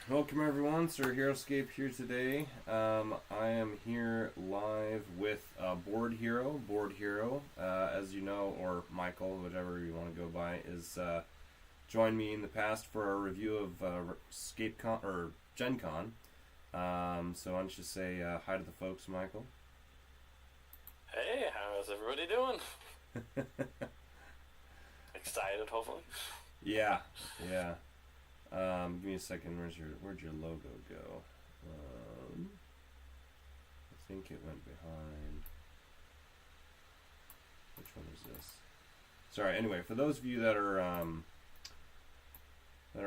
Welcome everyone, Sir Heroscape here today. I am here live with Board Hero. As you know, or Michael, whichever you want to go by, is joined me in the past for a review of ScapeCon or Gen Con. So why don't you say hi to the folks, Michael? Hey, how's everybody doing? Excited, hopefully. Yeah. Give me a second. Where'd your logo go? I think it went behind. Which one is this? Sorry. Anyway, for those of you that are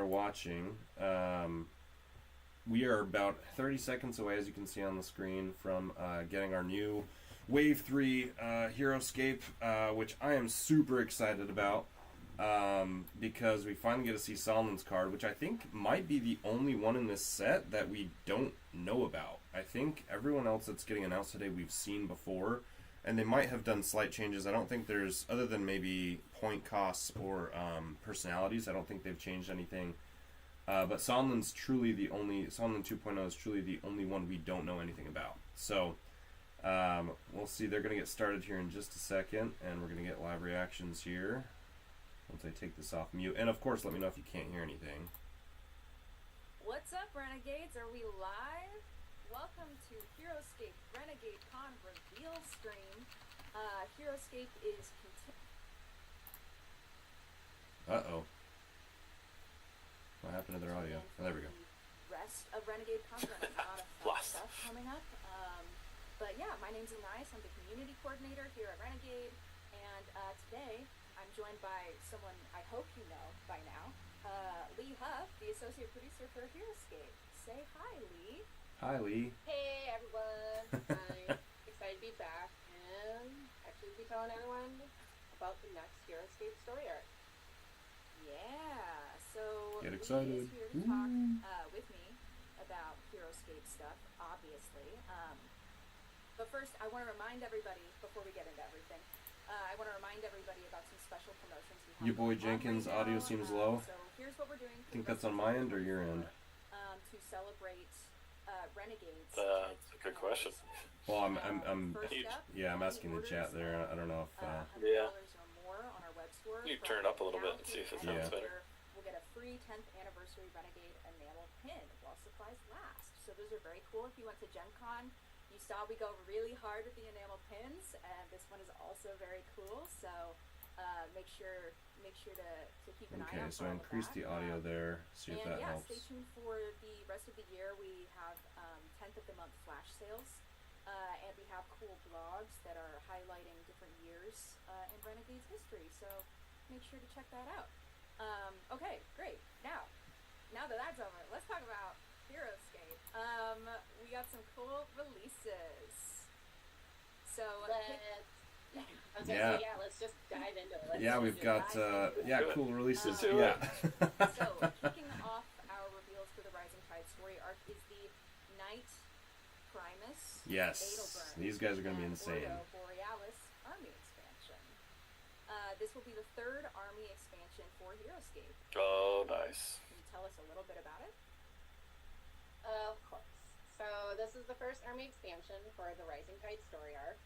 watching, we are about 30 seconds away, as you can see on the screen, from getting our new Wave 3 Heroscape, which I am super excited about. Because we finally get to see Sonlen's card, which I think might be the only one in this set that we don't know about. I think everyone else that's getting announced today we've seen before, and they might have done slight changes. I don't think there's, other than maybe point costs or personalities, I don't think they've changed anything. But Sonlen's truly the only, Sonlen 2.0 is truly the only one we don't know anything about. So, we'll see. They're going to get started here in just a second, and we're going to get live reactions here. Once I take this off mute. And of course, let me know if you can't hear anything. What's up, Renegades? Are we live? Welcome to Heroscape Renegade Con Reveal Stream. Heroscape is Uh-oh. What happened to their audio? Oh, there we go. Rest of Renegade Con. A lot of fun stuff coming up. But yeah, my name's Anais. I'm the community coordinator here at Renegade. And today, I'm joined by someone I hope you know by now, Lee Huff, the associate producer for Heroscape. Say hi, Lee. Hi, Lee. Hey, everyone. I'm excited to be back and actually be telling everyone about the next Heroscape story arc. Yeah, so get excited. Lee is here to talk with me about Heroscape stuff, obviously. But first, I want to remind everybody, before we get into everything, I want to remind everybody about some special promotions we have. You boy Jenkins, right audio seems low. So here's what we're doing. I think that's on my end or your end? To celebrate Renegades. That's a good question. Well, I'm First Huge. up, yeah, I'm any asking the orders chat there. I don't know if Yeah. $100 or more on our web store. You from turn it up a little bit now and see if it to sounds the end of the better. year, we'll get a free 10th anniversary Renegade enamel pin while supplies last. So those are very cool. If you went to Gen Con, you saw we go really hard with the enamel pins, and this one is also very cool. So make sure to keep an eye okay. out. So for I all of increased that. the audio there. See if And that yeah, helps. stay tuned for the rest of the year. We have 10th of the month flash sales, and we have cool blogs that are highlighting different years in Renegade's history. So make sure to check that out. Okay, great. Now that that's over, let's talk about Heroscape. We got some cool releases. So Yeah. Let's just dive into it. Let's Yeah, just we've do got it. cool releases. Do Yeah. So, kicking off our reveals for the Rising Tide story arc is the Knight Primus. Yes, Adelburn, these guys are gonna be and insane. Ordo Borealis army expansion. This will be the third army expansion for Heroscape. Oh, nice. Can you tell us a little bit about it? Of course. So this is the first army expansion for the Rising Tide story arc.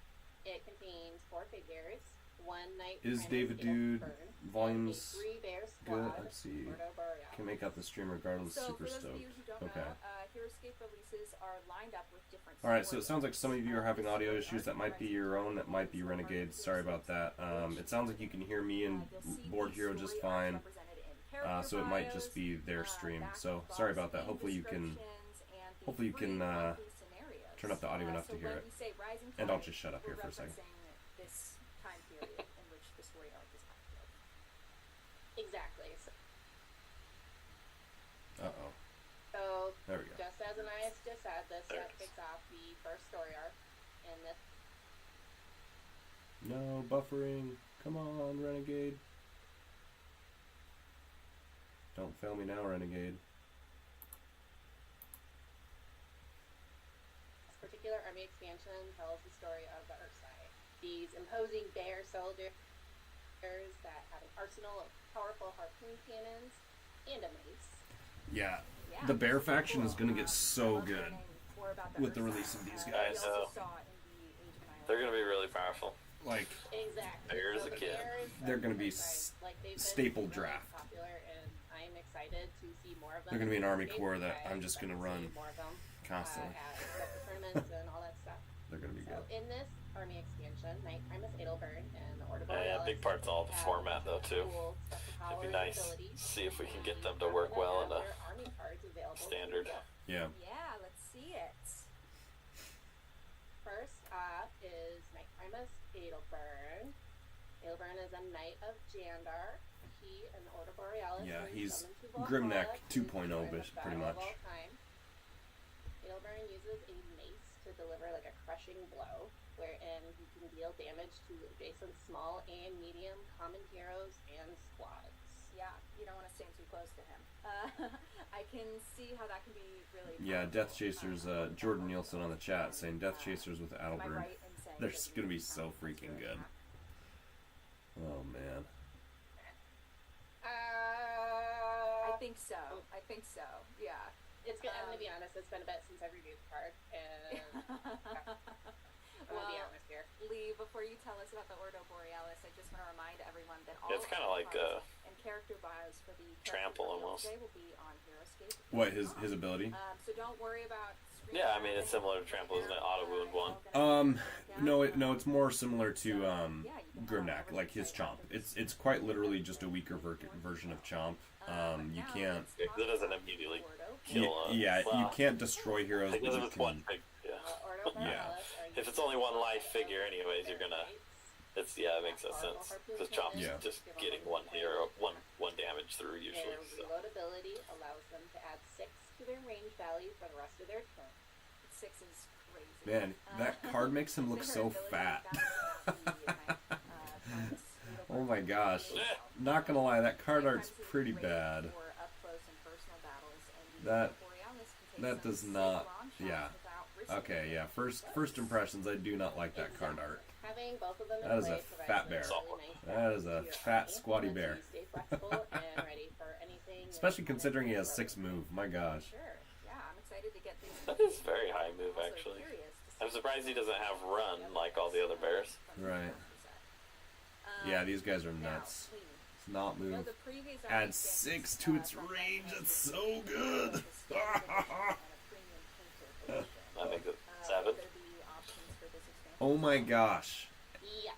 It contains 4 figures, 1 Knight Is Primus David Dude Adelburn, volumes a 3-bear good? squad, Let's see. Ordo Borealis. Can make out the stream regardless. So, Super for those stoked. of you who don't Okay. know, Heroscape releases are lined up with different All right. So it story sounds like some of you are arcs. having audio This issues. story That might be arc your own. That might be is Renegades. Sorry about that. It sounds like you can hear me and you'll see Board these Hero just story arcs fine. represented in character So it might bios, just be their stream. back So box sorry about that. theme Hopefully you can descriptions, and the hopefully you free can, monthly scenarios. turn up the audio enough so to hear when it. we say Rising And I'll Tide, just shut up here we're for a second. referencing this time period in which the story arc is active. Exactly. Uh-oh. So There we go. just as Anais just said, this There it is. kicks off the first story arc, and this No buffering. Come on, Renegade. Don't fail me now, Renegade. particular army expansion tells the story of the Earthside. These imposing bear soldiers that have an arsenal of powerful harpoon cannons and a mace. Yeah. Yeah, The bear this is faction cool. is gonna get so I love good learning more about with the Earthside. release of these We guys. also I know. saw in the Age of Annihilation They're gonna be really powerful. Like, Exactly. Bear is So a the kid. bears They're of gonna be Earthside, like, they've been staple really draft. Popular, and I'm excited to see more of them. They're gonna be an army Maybe corps that I I'm just expect gonna to see run more of them, constantly. at the tournaments and all that stuff. They're gonna be So good. in this army expansion, Knight Primus Adelburn and the Ordo Yeah, Borealis big part's all the have format though too. cool special It'd powers be and nice. abilities, See if we can get and them to work some of well them in have a their army cards available to standard. gift. Yeah. Yeah, let's see it. First up is Knight Primus Adelburn. Adelburn is a Knight of Jandar. He and the Ordo Borealis Yeah, were he's summoned to Valhalla Grimneck to 2.0 destroy the pretty battle much. of all time. Adelburn uses a mace to deliver like a crushing blow, wherein he can deal damage to adjacent small and medium common heroes and squads. Yeah, you don't want to stand too close to him. I can see how that can be really. Yeah, powerful. Death Chasers, Jordan Nielsen on the chat saying Death Chasers with Am I Adelburn. right in saying They're that just you gonna be found so this freaking really good. happening? Oh man. I think so. I think so. Yeah. It's good. I'm gonna be honest. It's been a bit since I reviewed the card, and I'm gonna be Well, honest here. Lee, before you tell us about the Ordo Borealis, I just want to remind everyone that all It's kinda of the like, cards and character bios for the Trample character almost. today will be on Heroscape. What his ability? So don't worry about. Yeah, I mean, it's similar to Trample, isn't it? Auto wound one. No, it's more similar to Grimneck, like his Chomp. It's quite literally just a weaker version of Chomp. You can't. It doesn't immediately You, kill. yeah, well, you can't destroy heroes, I but guess if you it's one can. big, yeah. Ordo Yeah. Borealis are If it's used only one to life fight figure, anyways, you're gonna. It makes no sense because Chomp's Yeah. just getting one hero, one damage through usually. Their So. reload ability allows them to add 6 to their range value for the rest of their turn. 6 is crazy. Man, that card makes him look their so ability fat. to battle the Primus Oh my gosh. Yeah. Not gonna lie, that card art's Primus is pretty great bad. for up close and personal battles, and the That- Borealis can take that some does sick not- long shots yeah. without risking Okay, it. yeah. First impressions, I do not like that card art. Having both of them in That is play a provides fat a bear. really nice That is a balance to your fat, army, squatty lets bear. you stay flexible and ready for anything. Especially and considering he has anything 6 move. My gosh. Sure. Yeah, I'm excited to get these. That is very high move, Also actually. curious to see I'm surprised he doesn't have run like all the other bears. Right. Yeah, these guys are nuts. It's not move. Add 6 to its range. That's so good. I think it's 7. Oh my gosh. Yes.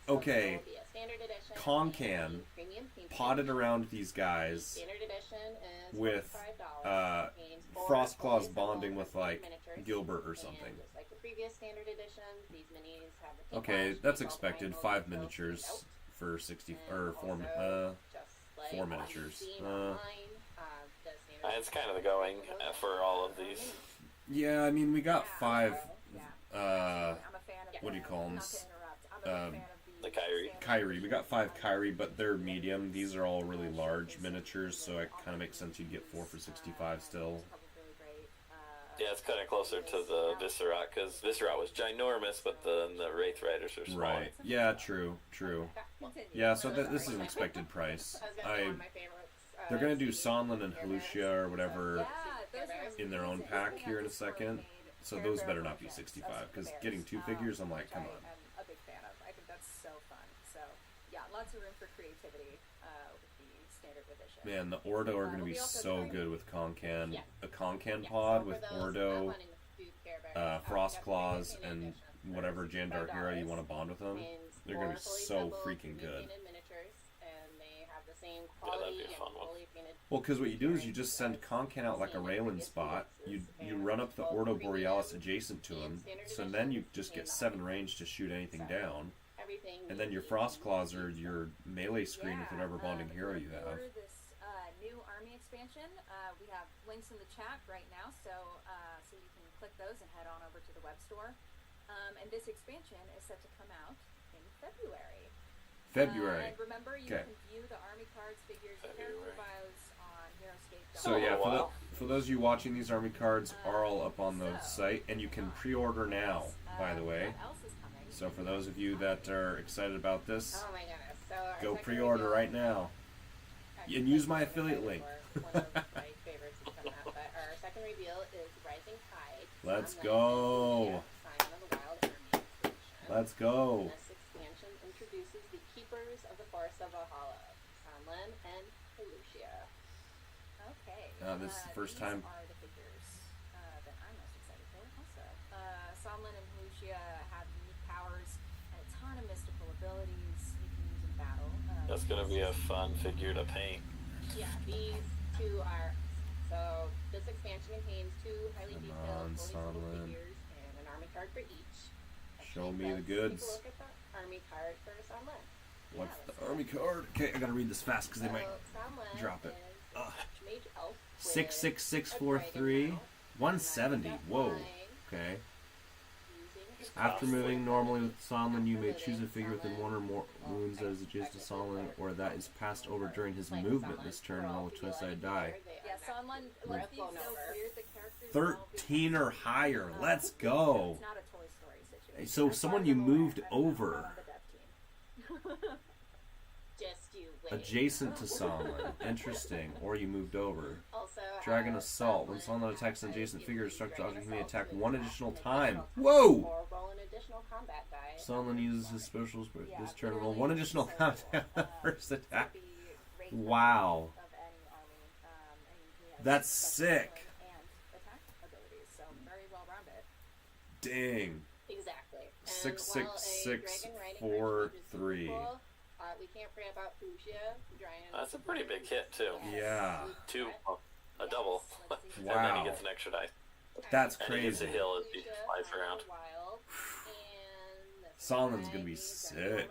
Okay. So it'll be a standard edition Concan and premium paint potted edition. around these guys Standard edition is with $25. Contains 4 Frost Claws fully bonding assembled with like miniatures. Gilbert or And something. just like the previous standard edition, these minis have the paint Okay, wash, that's paint expected. ball 5 triangles, miniatures filled for 60 out. or And 4 also, just like 4 what you've miniatures. seen online, the standard It's kind of the going for all of these. Yeah, I mean we got 5 I'm a fan of what do you call them? Not to interrupt. I'm a big fan of The Kyrie. Kyrie. We got 5 Kyrie, but they're medium. These are all really large miniatures, so it kind of makes sense you'd get 4 for 65 still. Yeah, it's kind of closer to the Viscerat, because Viscerat was ginormous, but then the Wraith Riders are smaller. Right. Yeah, true. Yeah, so this is an expected price. They're gonna do Sonlen and Halushia or whatever in their own pack here in a second. So those better not be 65, because getting 2 figures, I'm like, come on. I'm a big fan of. I think that's so fun. So yeah, lots of room for creativity with the standard edition. Man, the Ordo are gonna be so good with Concan. A Concan pod with Ordo, Frost Claws, and whatever Jandar hero you want to bond with them. They're gonna be so freaking good. that'd be a fun one. Well, because what you do is you just send Concan out like a railing spot. You run up the Ordo Borealis adjacent to him, so then you just get 7 range to shoot anything down. And then your Frost Claws are your melee screen with whatever bonding hero you have. For this new army expansion, we have links in the chat right now, so you can click those and head on over to the web store. And this expansion is set to come out in February. And remember, you can view the army cards, figures, and character bios on Heroscape. So yeah, for those of you watching, these army cards are all up on the site, and you can pre-order now, by the way. What else is coming? So for those of you that are excited about this, Oh my goodness. So our go second pre-order reveal- right now. actually, And use my second affiliate reveal link. for one of my favorites to come out, but our second reveal is Rising Tide. Let's Sonlen go. and Halushia, Scion of the Wild Army expansion. Let's go. This expansion introduces the Keepers of the Forest of Valhalla, Sonlen and Halushia. Okay. This is the first these time- are the figures that I'm most excited for. Also, Sonlen and Halushia have unique powers and a ton of mystical abilities you can use in battle. That's going to be a fun figure to paint. Yeah, these two are. So this expansion contains 2 highly Come detailed, on, fully assembled Sonlen. figures and an army card for each. Show me the Let's goods. Take a look at the army card for Sonlen. What's Yeah, the let's army card? Okay, I gotta read this fast because they might. Sonlen drop it. is Ugh. Mage Elf with 66643. a dragon 170. mount, Whoa. flying, Okay. using his After Awesome. moving normally with Sonlen, you may choose a figure within 1 or more wounds that is adjacent to Sonlen, or that is passed over during his like movement Sonlen. this turn For and all all to be twice I like die. here, they Yeah, are Sonlen, Red let's be phone so number. clear, the characters 13 or higher. Let's go. It's not a Toy Story situation. So As far someone as you I'm aware, moved I'm over. on the dev team. Just you wait. Adjacent to Sonlen. Interesting. Or you moved over. Also, Dragon our Assault. When Sonlen Sonlen attacks an has adjacent the figure or ability structure Dragon object, he may Assault attack to 1 attack additional make time. yourself Whoa! Or roll an additional combat die. Sonlen uses his special Yeah, this turn. Roll literally, 1 additional so, combat on the first it's attack. gonna be rate Wow. of any army, and he has That's special sick. healing and attack abilities, so very well rounded. Dang. Exactly. And 66643. we can't forget about Halushia. That's a pretty big hit, too. Yeah. 2, a double. Let's see. And then Wow. he gets an extra die. That's And he gets a crazy. heal as he flies around. Sonlen's gonna be sick.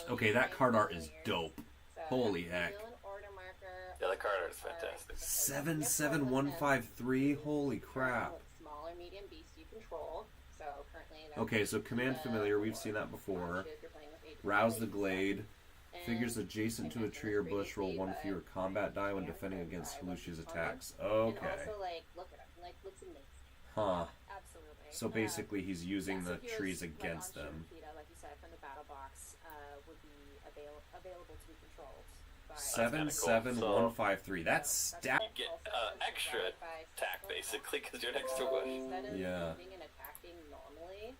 Okay, that card art is dope. Holy heck. Yeah, the card art is fantastic. 77153. Holy crap. Smaller medium beast you control. So currently Okay, so command familiar. We've seen that before. Rouse the Glade. Figures adjacent to a tree or bush roll 1 fewer combat die when defending against Halushia's attacks. Okay. And also, like, look at him. Like, looks amazing. Huh. Absolutely. So basically he's using the so here's, trees like, against on them. Shimokita, like you said, from the battle box, would be available to be controlled by 77153. That's stat. You get extra attack, basically, because you're an extra bush. Yeah. attacking normally,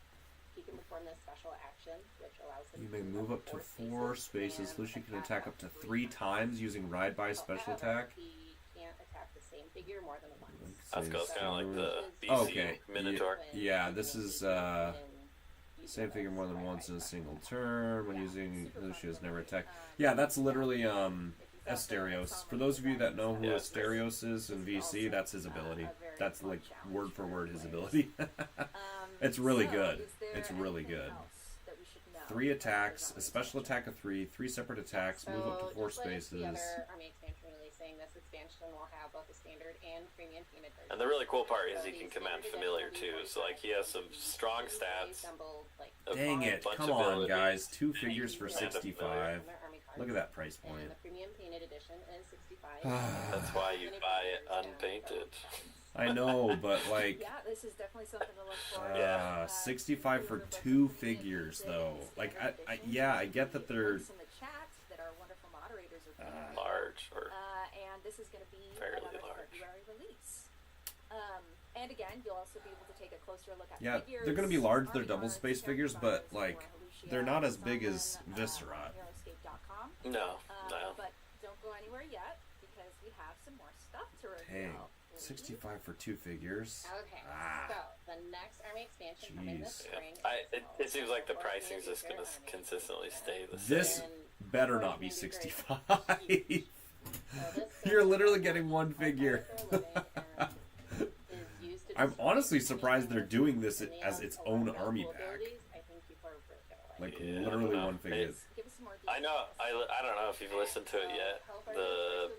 he can perform this special action, which allows him You may move up to 4 spaces. Lucia can attack up to 3 times using Ride By special attack. He can't attack the same figure more than once. That's kind of like the BC Minotaur. Yeah, this is same figure more than once in a single turn. When using Lucia's never attack. Yeah, that's literally Asterios. For those of you that know who Asterios is in VC, that's his ability. That's like word for word his ability. It's really good. It's really good. 3 attacks, a special attack of 3, 3 separate attacks, move up to 4 spaces. The other Army expansion releasing, this expansion will have both the standard and premium painted version. And the really cool part is he can command familiar too. So like he has some strong stats. Dang it! Come on, guys. 2 figures for 65. Look at that price point. And the premium painted edition is 65. That's why you buy it unpainted. I know, but like, yeah, this is definitely something to look for. 65 for 2 figures though. Like, I get that they're in the chat that our wonderful moderators are large or and this is going to be fairly another large. February release. And again, you'll also be able to take a closer look at figures. They're going to be large. They're double space figures, but like, they're not as big as Viscerat. Heroscape.com. No. But don't go anywhere yet because we have some more stuff to review. Dang. 65 for 2 figures. Okay, so the next Army expansion coming this spring. It seems like the pricing is just going to consistently stay the same. This better not be 65. You're literally getting 1 figure. I'm honestly surprised they're doing this as its own army pack. Like, literally 1 figure. I know. I don't know if you've listened to it yet. The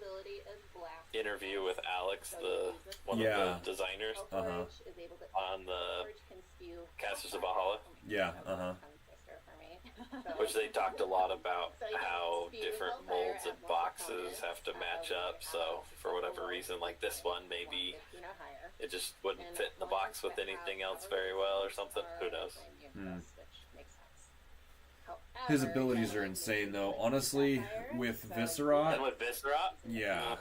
interview with Alex, one of the designers, on the Casters of Valhalla. Yeah, Which they talked a lot about how different molds and boxes have to match up. So for whatever reason, like this one, maybe it just wouldn't fit in the box with anything else very well or something. Who knows? His abilities are insane, though. Honestly, with Viscerat, And with Viscerat, yeah,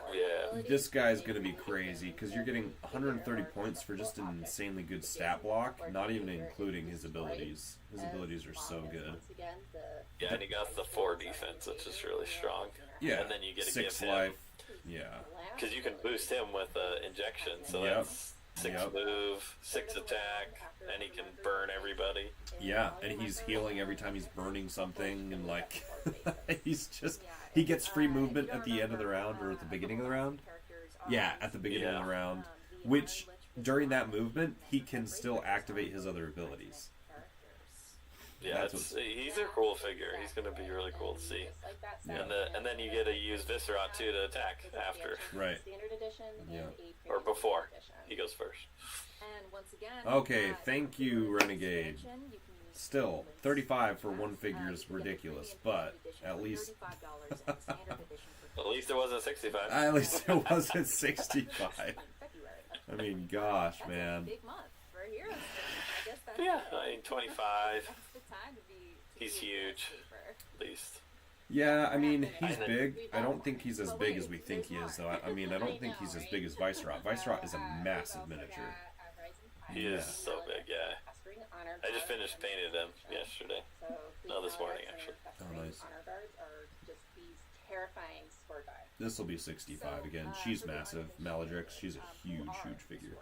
this guy's gonna be crazy because you're getting 130 points for just an insanely good stat block, not even including his abilities. His abilities are so good. yeah, and he got the 4 defense, which is really strong. Yeah, And then you get to 6 give him, life. Yeah, because you can boost him with injection, so that's 6 move, 6 attack, and he can burn everybody. yeah, and he's healing every time he's burning something, and like, he gets free movement at the end of the round or at the beginning of the round. Yeah, at the beginning of the round, which during that movement he can still activate his other abilities. Yeah, he's a cool figure. He's going to be really cool to see. Yeah. And then you get to use Viscerat too to attack after. Right. Yeah. Or before. He goes first. And once again, Okay, thank you, Renegade. Still, 35 for 1 figure is ridiculous, but at least At least it wasn't 65. at least it wasn't 65. I mean, gosh, man. Big month for heroes. I guess that's Yeah, I mean 25. that's the time to be. He's huge, at least. Yeah, I mean, he's big. I don't think he's as big as we think he is, though. I mean, I don't think he's as big as Viscerat. Viscerat is a massive miniature. He is so big, yeah. I just finished painting him yesterday. No, this morning, actually. Oh, nice. Honor guards are just these terrifying sport guys. This will be 65 again. She's massive. Maladrix, she's a huge, huge figure.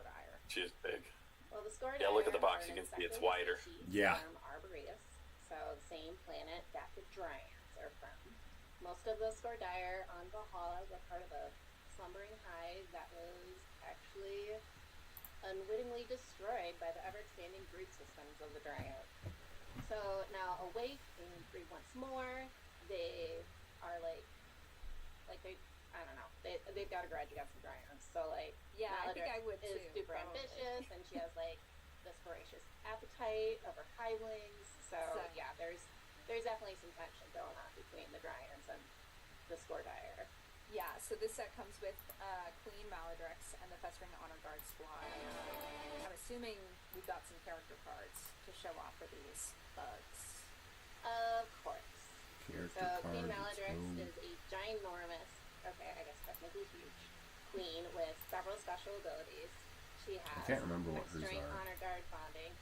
She's big. Well, the score Yeah, look at the box. You can see it's wider. Yeah. Arboretus, so the same planet that the Dryads are from. Most of the Scordaire on Valhalla were part of a slumbering hive that was actually unwittingly destroyed by the ever-expanding brood systems of the Dryad. So now awake and breed once more, they are like they, I don't know, they've got a grudge against the Dryads. So like, Yeah, I think I would is too. super probably. ambitious, and she has like this voracious appetite of her highwings. So yeah, there's definitely some tension going on between the Dryads and the Scordaire. Yeah, so this set comes with Queen Maladrix and the Festering Honor Guard squad. I'm assuming we've got some character cards to show off for these bugs. Of course. Character So Queen cards, Maladrix oh. is a ginormous, okay, I guess technically huge, queen with several special abilities. She has I can't remember what hers Festering are. Honor Guard bonding,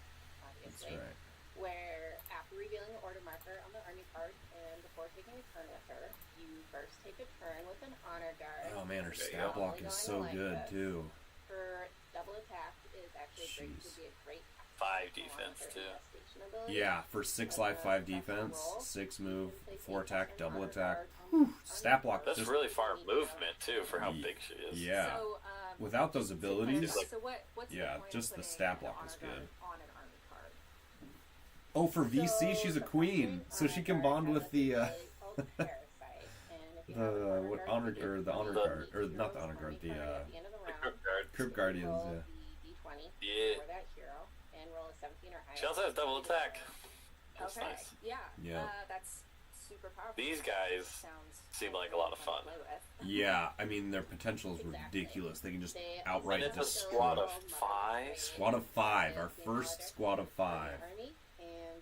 previously. That's right. Where after revealing an order marker on the army card and before taking a turn with her, you first take a turn with an honor guard. Oh man, her There you stat go. block is so good too. Her double attack is actually great Jeez. to be a great 5 defense too. Yeah, for 6 life, 5 defense, 6 move, 4 attack, double attack. Stat block. That's just, really far movement too for how big she is. Yeah. So, Without those abilities, so what's yeah, the point just of the putting stat an block honor is guard good. on an army card? Oh, for VC, she's a queen, so she can bond with the what honor or the honor guard or not the honor guard, the Crypt Guardians. Yeah. She also has double attack. That's Okay, nice. yeah, that's super powerful. These guys Sounds seem like a lot of fun. Yeah, I mean their potential is ridiculous. They can just outright And it's a destroy. squad of 5. Squad of 5, our first squad of 5.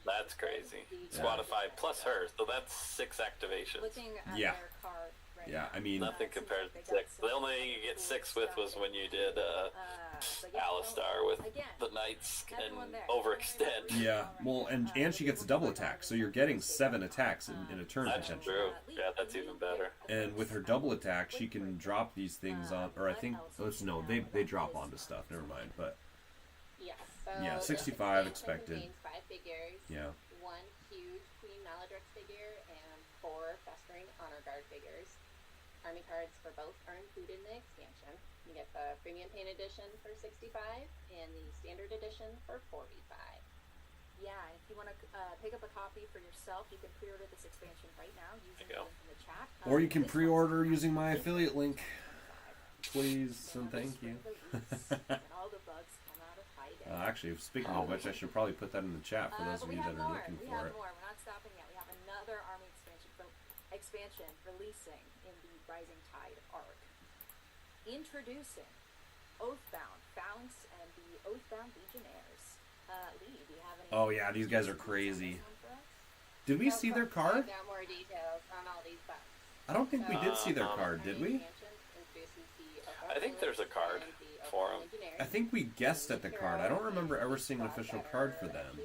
That's crazy. Squad of 5 plus her, so that's 6 activations. Looking at Yeah. their card right Yeah, now, I mean Nothing seems compared like to they got 6. some The only thing you get 6 with was when you did but yeah, Alistar with again, the Knights and everyone there. overextend. Yeah, well, and she gets a double attack, so you're getting 7 attacks in a turn That's potentially. true. Yeah, that's even better. And with her double attack, she can drop these things on, or I think, no, they drop onto stuff. Never mind, but Yes. yeah, So 65 the expected. contains 5 figures, Yeah. 1 huge Queen Maladrix figure, and 4 festering honor guard figures. Army cards for both are included in the expansion. You get the premium paint edition for 65 and the standard edition for 45. Yeah, if you want to pick up a copy for yourself, you can pre-order this expansion right now using the There you link in the chat. Or you can This pre-order one's using my $25. affiliate link, please Then and thank you. and all the bugs come out of hiding. Actually, speaking of which, I should probably put that in the chat for those But of we you have that are more. looking We for have it. more. We're not stopping yet. We have another army expansion releasing in the Rising Tide arc. Introducing Oathbound Phalanx and the Oathbound Legionnaires. Lee, do you have any? Oh yeah, these guys are crazy. details on this one for us? Did we see their card? I've got more details on all these bugs. I don't think we did see their card, did we? I think there's a card for 'em. I think we guessed at the card. I don't remember ever seeing an official card for them.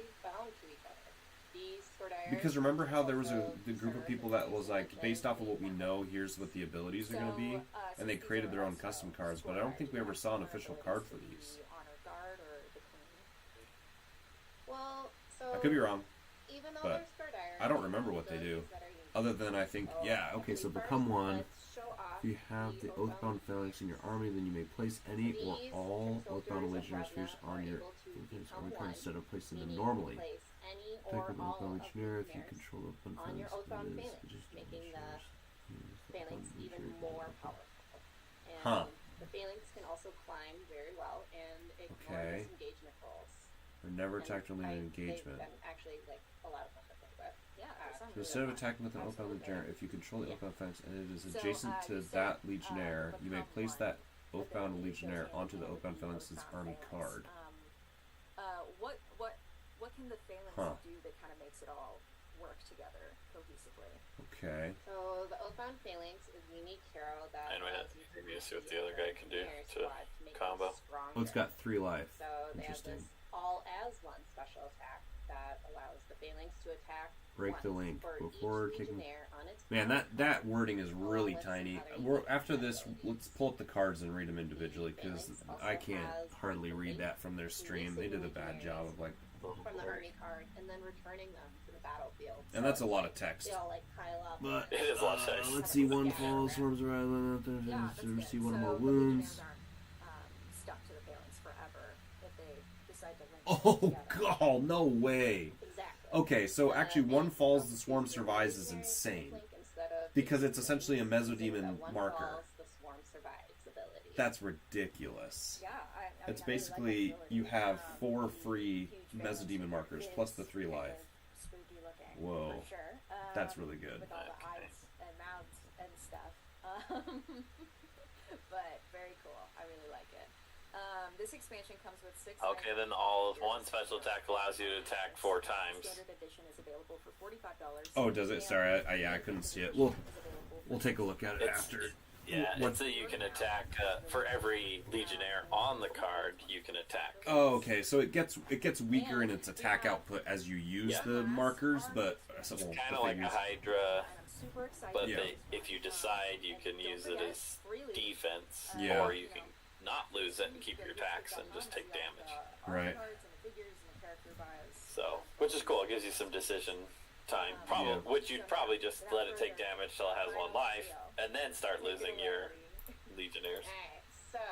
Because remember how there was the group of people that was like, based off of what we know, here's what the abilities are going to be, and they created their own custom cards, but I don't think we ever saw an official card for these. The Honor Guard or the Queen? Well, so I could be wrong, even though but they're Star I don't remember what they do. Other than I think, yeah, okay, so become one. If you have the Oathbound Phalanx in your army, then you may place any or all Oathbound Legionnaires figures on your army card instead of placing them normally. Take an Oathbound Legionnaire if you control Oathbound on your Phalanx. Oathbound it is Phalanx, just making the Legionnaires. Phalanx even more powerful. And Huh. the Phalanx can also climb very well and ignore Okay. disengagement rolls. Or never And attacked only in they've engagement. been actually like a lot of fun to play with. Yeah, they sound So really instead of fun. attacking with an Oathbound Legionnaire, if you control the Oathbound Phalanx and it is adjacent to you said, that Legionnaire, you may become place one, that but Oathbound then you Legionnaire chose onto the anything Oathbound with Phalanx's Oathbound army Phalanx. card. What can the Phalanx Huh. do that kind of makes it all work together cohesively? Okay. So the Oathbound Phalanx is a unique hero that And we allows you to maybe use see what the other guy can do Legionnaire to squad make combo. them stronger. Oh, it's got 3 life. So they have Interesting. this all as one special attack that allows the Phalanx to attack Break the once link for before each taking. Legionnaire on its Man, turn. that wording is really tiny. After this, let's pull up the cards and read them individually because I can't hardly read that from their stream. They did a bad job of like, from the army card and then returning them to the battlefield. and that's a lot of text. They all like pile up. But It is a lot of text. let's see, one falls, swarms around, Yeah, that's good. receive one or So more the wounds. Legionnaires aren't stuck to the Phalanx forever if they decide to link Oh together. god, no way. Exactly. Okay, so actually one falls, the swarm survives is insane. Because it's essentially a Mesodemon marker. The swarm survives ability. That's ridiculous. Yeah, It's I really like basically, that ability. you have 4 free huge Mesodemon fans. markers It plus is the 3 kind life. of spooky looking, Whoa. for sure. That's really good. With all the Okay. eyes and mouths and stuff. But very cool. I really like it. This expansion comes with 6. Okay, then all one special attack allows you to attack 4 times. Standard edition is available for $45. Oh, does it? Sorry, I couldn't see it. We'll take a look at it It's- after. Yeah, What? it's that you can attack for every Legionnaire on the card. You can attack. Oh, okay. So it gets weaker in its attack output as you use the markers, but It's kind of like a Hydra, but if you decide, you can use it as defense, or you can not lose it and keep your attacks and just take damage. Right. So, which is cool. It gives you some decision time. Which you'd probably just let it take damage till it has one life, and then start losing your Legionnaires. Alright, so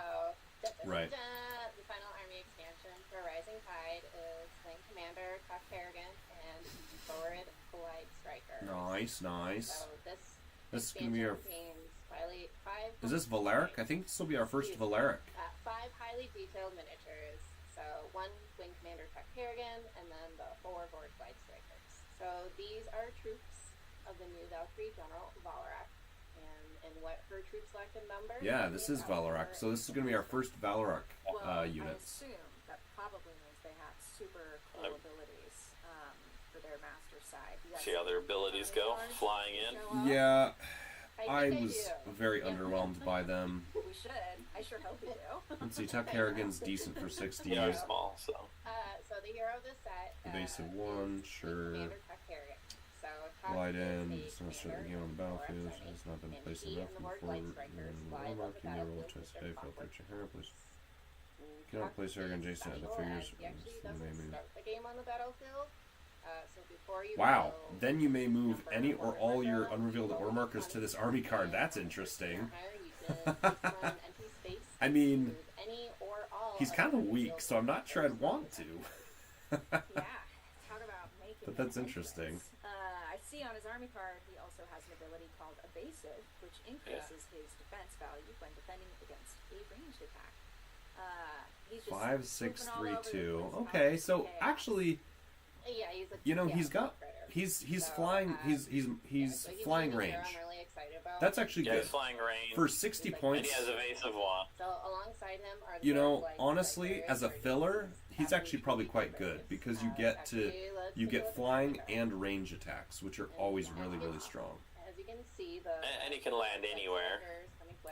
Right. the final army expansion for Rising Tide is Wing Commander, Harrigan, and Forward Glide Striker. Nice. So This is gonna be our. contains five. Is this Valeric? I think this will be our first Valeric. 5 highly detailed miniatures. So 1 Wing Commander Harrigan, and then the 4 Forward Glide Strikers. So these are troops of the new Valkyrie General Valeric, and what her troops lack in number. Yeah, this is Valeric. So this is gonna be our first Valeric units. I assume that probably means they have super cool abilities for their master side. See how their abilities go, flying in. Yeah, I think they was do. very underwhelmed by them. We should. I sure hope we do. Let's see, Tuck Harrigan's decent for 60. They are small, so. So the hero of this set. Evasive 1, is sure. Commander Harrigan. So Tuck Glide is in, a it's not certain commander game on the of battlefield, Valorant has not been and placed he enough and the before. Forward Glide Strikers fly above the Can you roll battlefield twice with a day, their fail clockwork to hero, please. Tuck Cannot place Harrigan is adjacent to the special figures. as he actually So they doesn't may start the game on the battlefield. So before you Wow, go, then you may move number any or order all your marker, unrevealed roll order markers to this army card. That's interesting. I mean, any or all he's kind of weak, so I'm not sure I'd want to. Yeah, talk about making. But that's an interesting. entrance. I see on his army card he also has an ability called Evasive, which increases his defense value when defending against a ranged attack. He's just 5, 6, swooping all 3, over the 2. place, Okay, causing so chaos. actually, Yeah, he's a, you know, yeah, he's got critter. he's So, flying he's so flying one of the range. hero I'm really excited about. That's actually Yeah, good. he's flying range. For 60 And points, he has evasive 1. So alongside him are the you know, Glide honestly, Strikers, as a where filler, he's he's actually probably quite good numbers. because you get to Actually, let's you take a get look at flying the card. and range attacks, which are always really strong. As you can see, the And he can land anywhere.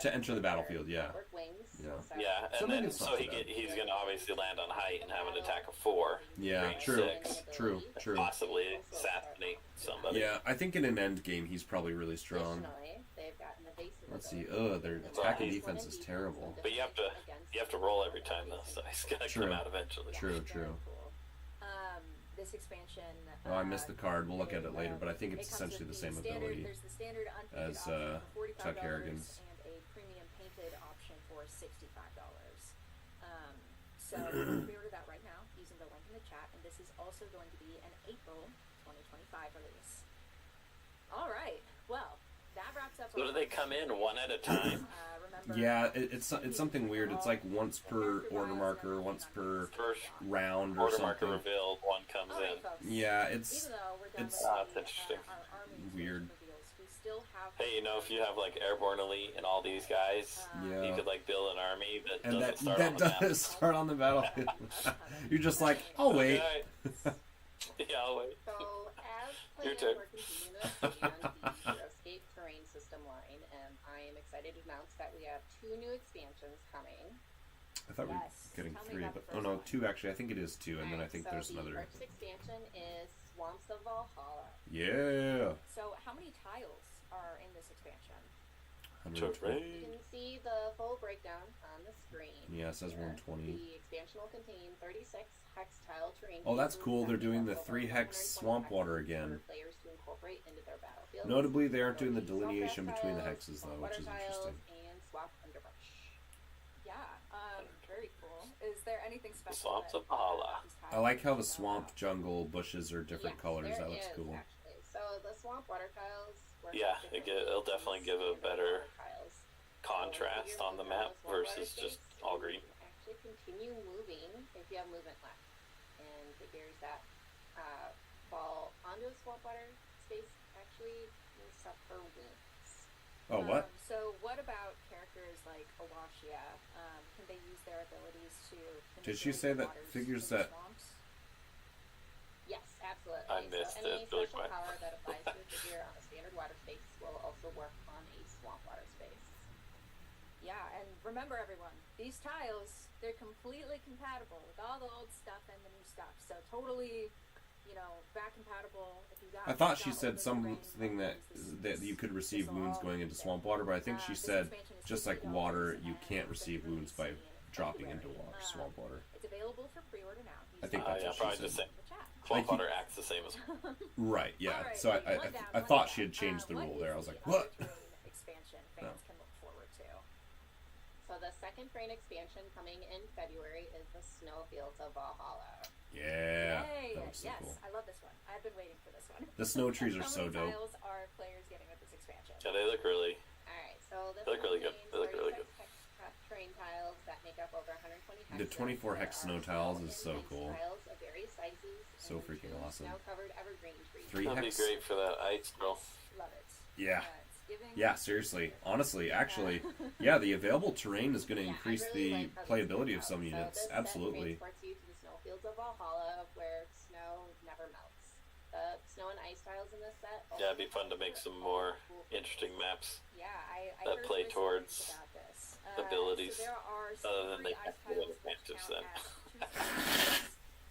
To enter the battlefield, yeah. Yeah. Yeah, So and maybe then it's not so too bad. he's going to obviously land on height and have an attack of 4. Yeah, range true, 6. true. Possibly assassinate somebody. Yeah, I think in an end game he's probably really strong. Let's see. Their attack and defense is terrible. But you have to roll every time though, so he's going to True. come out eventually. True. This expansion. Oh, I missed the card. We'll look at it later, but I think it's it comes essentially with the same standard, ability. There's the standard unpainted as, option for $45 Tuck Harrigan's. and a premium painted option for $65. So pre-order that right now using the link in the chat, and this is also going to be an April 2025 release. All right. Well, that wraps up. So do they come in one at a time? Remember, Yeah, it's something weird. It's like once per order marker, once per First round or order marker something. revealed, one comes all right, in. folks. Yeah, it's Even though we're done it's- with that's interesting. our army Weird. reveals, we still have Hey, you know, if you have like Airborne Elite and all these guys, you yeah. could like build an army that And doesn't that start on the map. does start on the battlefield. You're just like, oh wait. Okay. Yeah, I'll wait. So, as Your planned, turn. we're continuing to expand the Heroscape terrain system line, and I am excited to announce that we have 2 new expansions coming. I thought we were Yes. getting Tell me 3, about but the oh no, first 2 actually. I think it is 2, and then I Alright, think so there's the another. first expansion is Swamps of Valhalla. Yeah. So, how many tiles are in this expansion? 120. You can see the full breakdown on the screen. Yeah, it says here. 120. The expansion will contain 36 hex tile terrain. Oh, that's pieces cool. They're that doing make the up 3 over hex 120 swamp water hexes again. for players to incorporate into their battlefield. Notably, they aren't doing the There'll be delineation swamp between the tiles, hexes, swamp though, which water is tiles, interesting. and swamp underbrush. Yeah, very cool. Is there anything special? Swamps that, of Valhalla. these I like how the tiles swamp, jungle, bushes are different Yes, colors. there That looks is, cool. Actually. So the swamp water tiles. work Yeah, differently it'll definitely give a than the better water tiles. contrast on the map versus just all green. You can actually continue moving if you have movement left, and figures that fall onto a swamp water space actually suffer wounds. Oh, what? So, what about characters like Halushia? Can they use their abilities to? Did she manipulate say the that waters figures of the that- swamps? Yes, absolutely. I missed so any it really special quick. power that applies to a figure on a standard water space will also work on a swamp water space. Yeah, and remember everyone, these tiles, they're completely compatible with all the old stuff and the new stuff. So totally, back compatible. If you got, I thought she said something that you could receive wounds going into swamp water, but I think she said just like water, you can't receive wounds by dropping into swamp water. It's available for pre-order now. I think that's what she said. Swamp water acts the same as. Right. Yeah. So I thought she had changed the rule there. I was like, what? Expansion fans can look forward to. So the second Brain expansion coming in February is the Snowfields of Valhalla. Yeah. Yay. That looks so cool. I love this one. I've been waiting for this one. The snow trees are so dope. How many tiles are players getting with this expansion? Yeah, they look really. Alright, so this They look really good. They look really good. Terrain tiles that make up over 120 hexes. The 24 hex snow tiles is so cool. Tiles of various sizes. So freaking awesome. Snow-covered evergreen trees. 3 That'd be hex. great for that ice girl. Love it. Yeah. It's giving. Yeah, seriously. Honestly, actually, yeah, the available terrain is going to increase the playability of some units. So this Absolutely. set transports you to the Snowfields of Valhalla, where snow never melts. The snow and ice tiles in this set. Yeah, it'd be fun to make some more interesting maps Yeah, I that heard play voice towards messages about this. abilities, So there are other than three they ice have to tiles do that advantage count then. as two tiles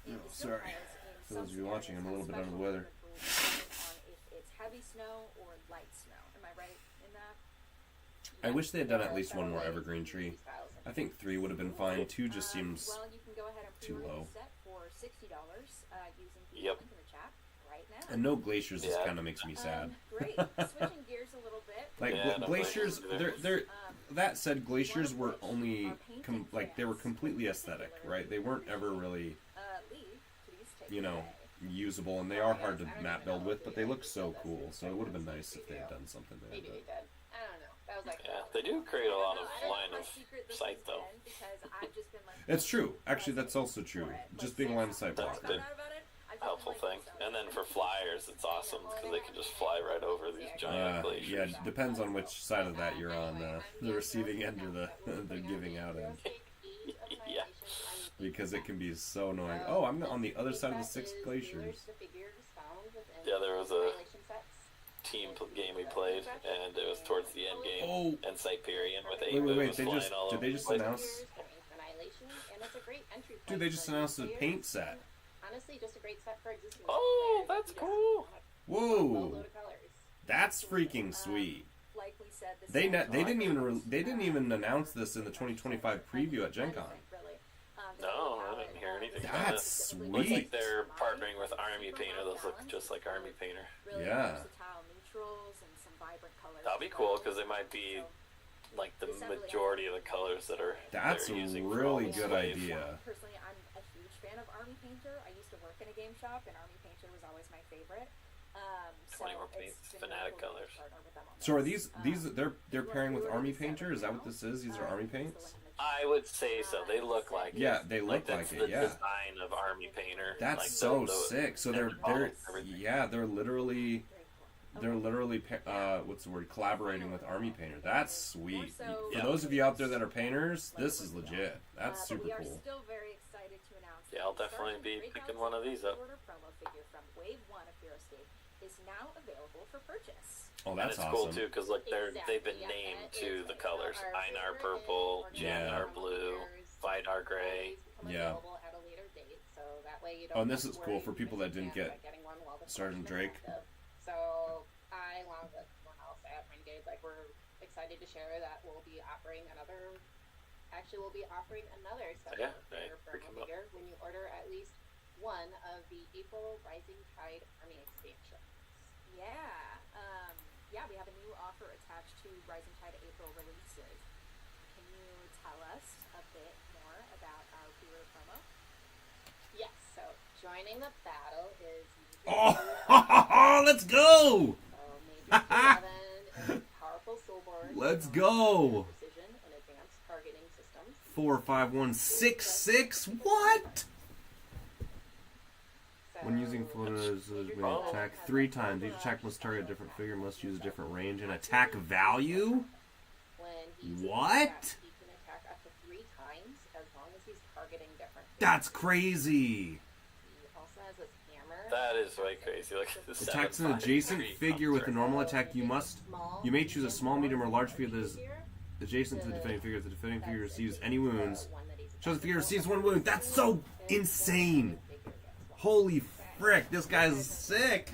in Oh, the snow sorry. tiles in For those of you some watching, I'm a areas little bit have under the special weather. rules depending on if it's heavy snow or light snow. Am I right in that? I wish they had done at least one more evergreen tree. I think 3 would have been fine. 2 just seems Well, you can go ahead and too pre-order low. the set for $60 using the Yep. link in the chat right now. And no glaciers just Yeah. kind of makes me sad. Great. Switching gears a little bit. Like Yeah, no glaciers, glaciers. they're that said, glaciers were only they were completely aesthetic, right? They weren't ever really, Lee, please take it away. usable, and they are hard to map build with, but they look so cool. So it would have been nice if they had done something there. Maybe they did. I don't know. That was like. Yeah, they do create a lot of I don't know line how of secret this sight has though. been, because I've just been like, It's true. Actually, that's also true. Just being line of sight That's blocker. good. Helpful thing. And then for flyers, it's awesome because they can just fly right over these giant glaciers. Yeah, depends on which side of that you're on, the receiving end or the giving out end. Yeah. Because it can be so annoying. Oh, I'm on the other side of the 6 glaciers. Yeah, there was a team game we played, and it was towards the end game. Oh. And Cyperion with 8 Wait, moves they flying just all did over they the just place. announce? Dude, they just announced a paint set. Honestly, just a great set for existing. Oh, players. that's You just cool. want a Whoa, boatload of colors. that's freaking sweet. Like we said, this They set- they didn't even announce this in the 2025 preview at Gen Con. Really. No, I didn't hear anything about That's it. Looks like sweet. they're partnering with Army Painter. Those look just like Army Painter. Really Yeah. versatile neutrals and some vibrant colors. That'll be cool because they might be like the majority of the colors that are That's they're a using for all really this good wave. idea. Personally, I'm a huge fan of Army Painter. I used to work in a game shop, and Army Painter was always my favorite. 20 more paints, Fanatic colors. So are these they're pairing with Army Painter? Is that what this is? These are Army paints? I would say so. They look like Yeah, it. they look that's like it, the yeah. design of Army Painter. That's like so the sick. So they're literally what's the word, collaborating with Army Painter. That's sweet. For Yeah. those of you out there that are painters, this is legit. That's super We are cool. still very excited to announce. Yeah, I'll definitely be picking one of these up. Order promo figure from Wave 1 of Heroscape is now available for purchase. Oh, And that's it's cool awesome. too because look, they've been Exactly, named yeah, to that the is colors: our Einar favorite purple, and Janar Yeah. blue, Vidar gray. Yeah. Available at a later date, so that way you Oh, and don't this have is to cool worry for people that didn't about get getting one while the Sergeant promotion is Drake. active. So I, along with everyone else at Renegade, we're excited to share that we'll be offering another set Yeah, of right. your Freaking promo figure when you order at least one of the April Rising Tide Army expansions. Yeah, we have a new offer attached to Rising Tide April releases. Can you tell us a bit more about our pre-order promo? Yes, so joining the battle is Oh, let's go! Major 11 and powerful soul board. Let's go! Precision and advanced targeting systems. 4, 5, 1, 6, 6. What? When using floaters, may attack 3 times. Each attack must target a different figure, must use a different range and attack value? When he's What? attacked, he can attack up to 3 times as long as he's targeting different figures. That's crazy! He also has this hammer. That is way crazy. Look at this. Attacks an adjacent figure with a normal attack. You may choose a small, medium, or large figure that is adjacent to the defending figure. If the defending figure receives any wounds, shows the figure receives 1 wound. That's so insane! Holy frick, this guy's sick!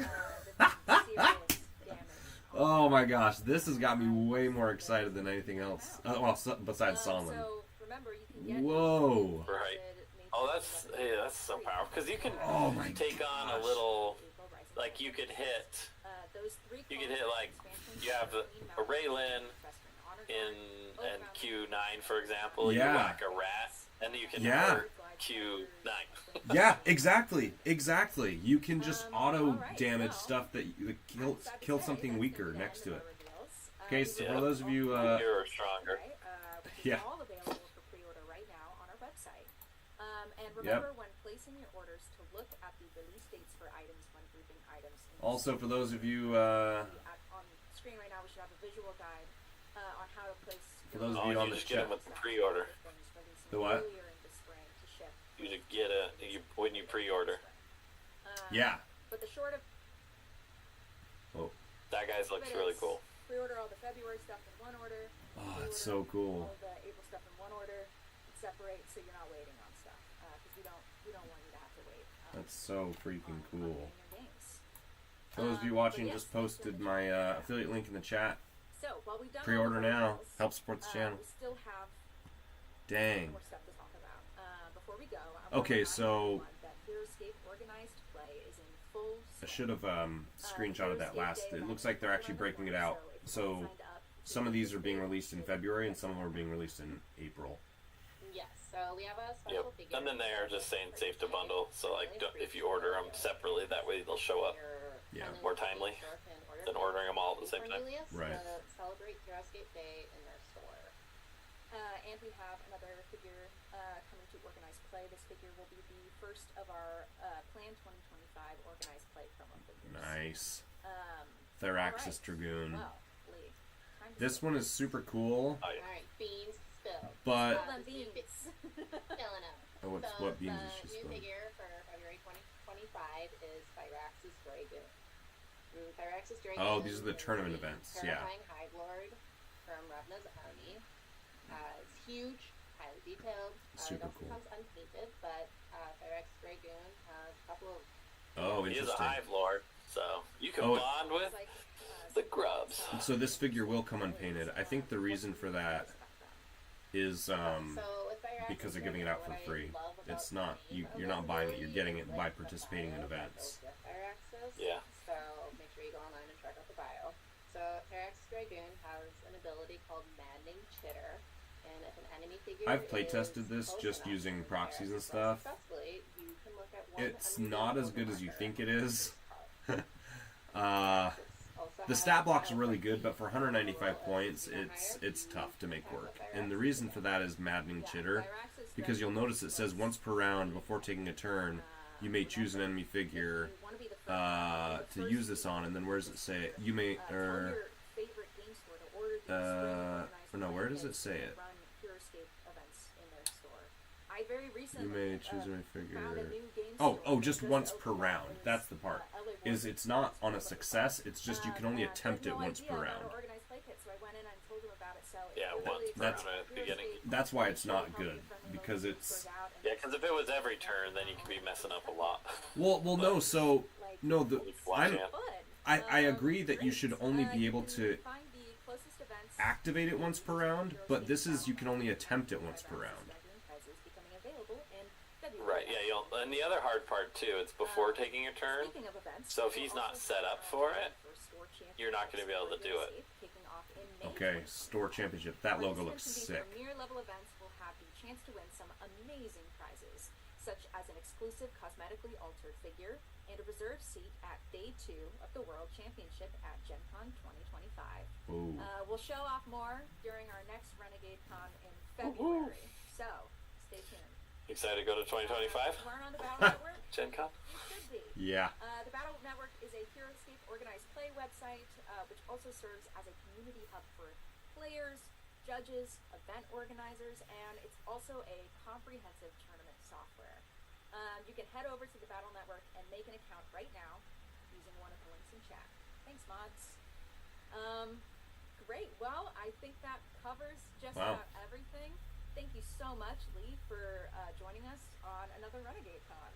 Oh my gosh, this has got me way more excited than anything else. Well, besides Sonlen. Whoa! Right. Oh, that's so powerful because you can take on gosh. a little. Like you could hit like you have a Raylan in Q9 for example. Yeah. You whack a rat and you can hurt Q9. Yeah, exactly. You can just auto damage stuff that kill something weaker next to it. Okay, so for those of you, you're stronger. Yeah. All available for pre-order right now on our website. And remember when placing your orders to look at the release dates for items when grouping items. Also, for those of you, on screen right now, we should have a visual guide on how to place. For those of you on the just get chat, them with the pre-order. The what? You just get when you pre-order. Yeah. But the short of That guy looks really cool. Pre-order all the February stuff in one order. Oh, that's so cool. All the April stuff in one order. And separate so you're not waiting on stuff because we don't want you to have to wait. That's so freaking cool. on your games. For those of you watching, just posted my affiliate link in the chat. So while we've done Pre-order all the now. reveals, Help support the channel. We still have Dang. more stuff to talk about. Before we go, Okay, so that Heroscape organized play is in full I should have screenshotted that last. It looks like they're actually breaking it out. So some of these are being released in February and some of them are being released in April. Yes, so we have a special figure. And then they are just saying safe to bundle. So like if you order them separately, that way they'll show up more timely than ordering them all at the same time. Right. To celebrate Heroscape Day in their store. And we have another figure coming to organized play. This figure will be the first of our planned 2025 organized play promo figures. Nice. Theraxis Dragoon. Well, Lee, time to This one is super cool, Alright, beans spill. but Spill them beans. Filling up. what beans is she The new spilling? figure for February 2025 is Theraxis Dragoon. Theraxis Dragoon. Oh, these are the is tournament a events, yeah. Terrifying Hive Lord from Ravna's army. It's huge, highly detailed. Super it also cool. comes unpainted, but Theraxis Dragoon has a couple of. Oh, He is a interesting. hive lord, so you can Oh, bond with like, the grubs. So this figure will come unpainted. I think the reason for that is So with Theraxis because they're giving it out for Dragoon, free. what I love about It's not you're not buying it. You're getting it by participating in events. Theraxis. Yeah. So make sure you go online and check out the bio. So Theraxis Dragoon has an ability called Maddening Chitter, and if an enemy figure I've playtested is this close just enough using to proxies and Theraxis stuff. successfully, you can look at one It's enemy not build as good as you marker think it and is. its also The has stat blocks are a really good, but for level 195 points, higher. it's tough to make Have work. a And the Theraxis reason for Dragoon. that is maddening chitter, Theraxis because you'll Dragoon notice it says once per round before taking a turn, you may choose an enemy figure you wanna be the first to use this on, and then where does it say you may tell your favorite game store to order these no, where does it say it? run Heroscape events in their store. I very recently You may choose an enemy found a figure. new game Oh, store just that once opened per up round. in That's this, the part. LA Is Voice it's not on a Festival. success. It's just you can only And attempt they it had no once idea per how to round. organize play kits, so I went in and told them about it. So Yeah, it's once really per That's- round at the beginning. That's why it's not good, because it's Yeah, because if it was every turn, then you could be messing up a lot. well no. So no, Watch I'm it. I agree that you should only be able to activate it once per round, but this is you can only attempt it once per round. Right, yeah, and the other hard part too, it's before taking a turn, so if he's not set up for it, you're not going to be able to do it. Okay, store championship. That logo looks sick. Premier level events will have the chance to win some amazing prizes, such as an exclusive cosmetically altered figure and a reserved seat at Day 2 of the World Championship at Gen Con 2025. Ooh. We'll show off more during our next Renegade Con in February, so stay tuned. Excited to go to 2025? Learn on the Battle Network? Gen Con? You should be. Yeah. The Battle Network is a Heroscape organized play website, which also serves as a community hub for players, judges, event organizers, and it's also a comprehensive tournament software. You can head over to the Battle Network and make an account right now using one of the links in chat. Thanks, mods. Great. Well, I think that covers just Wow. about everything. Thank you so much, Lee, for joining us on another Renegade Con.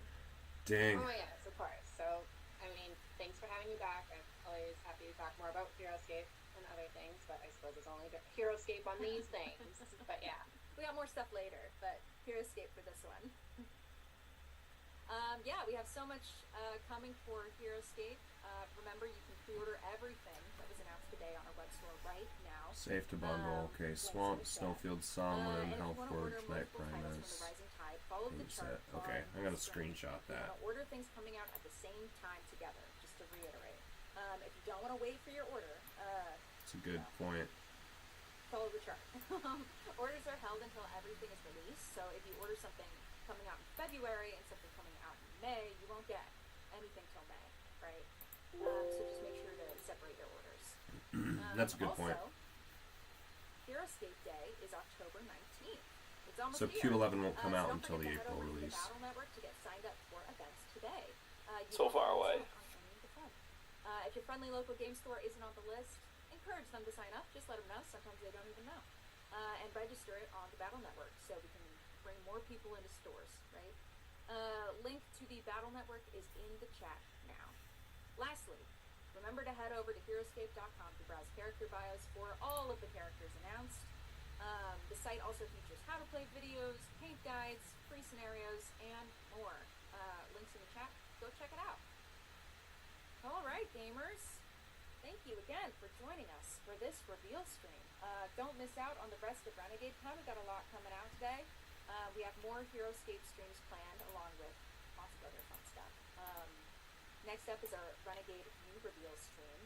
Dang. Oh yes, of course. So, I mean, thanks for having me back. I'm always happy to talk more about Heroscape and other things, but I suppose it's only Heroscape on these things. But yeah. We got more stuff later, but Heroscape for this one. Yeah, we have so much coming for Heroscape. Remember, you can pre-order everything that was announced today on our web store right now. Safe to bundle. Okay, Swamp, Snowfield, Sonlen, And if you want to order Hellforge, Night multiple titles from Primus. the Rising Tide, follow the Game chart. set. Okay, I'm gonna screenshot You that. want to order things coming out at the same time together, just to reiterate. If you don't want to wait for your order, It's a good point. follow the chart. Orders are held until everything is released, so if you order something coming out in February and something coming out in May, you won't get anything till May, right? So just make sure to separate your orders. That's a good point. Also, Heroscape Day is October 19th. It's almost So here. Q11 won't come out so don't until the forget to head April over to release. the Battle Network to get signed up for events today. You So will far also away. on any of the fun. If your friendly local game store isn't on the list, encourage them to sign up. Just let them know. Sometimes they don't even know. And register it on the Battle Network so we can bring more people into stores, right? Link to the Battle Network is in the chat now. Lastly, remember to head over to Heroscape.com to browse character bios for all of the characters announced. The site also features how to play videos, paint guides, free scenarios, and more. Links in the chat. Go check it out. Alright, gamers. Thank you again for joining us for this reveal stream. Don't miss out on the rest of Renegade Con. We've got a lot coming out today. We have more Heroscape streams planned along with lots of other fun stuff. Next up is our Renegade new reveal stream,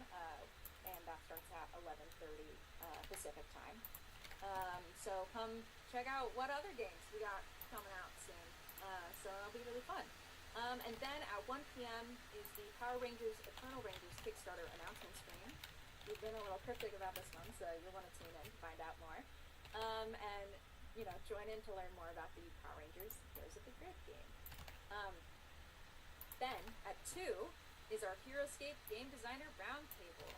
and that starts at 11:30 Pacific time. So come check out what other games we got coming out soon. So it'll be really fun. And then at 1 p.m. is the Power Rangers Eternal Rangers Kickstarter announcement stream. We've been a little cryptic about this one, so you'll want to tune in to find out more. And, you know, join in to learn more about the Power Rangers Heroes of the Grid game. Then, at 2, is our Heroscape Game Designer Roundtable.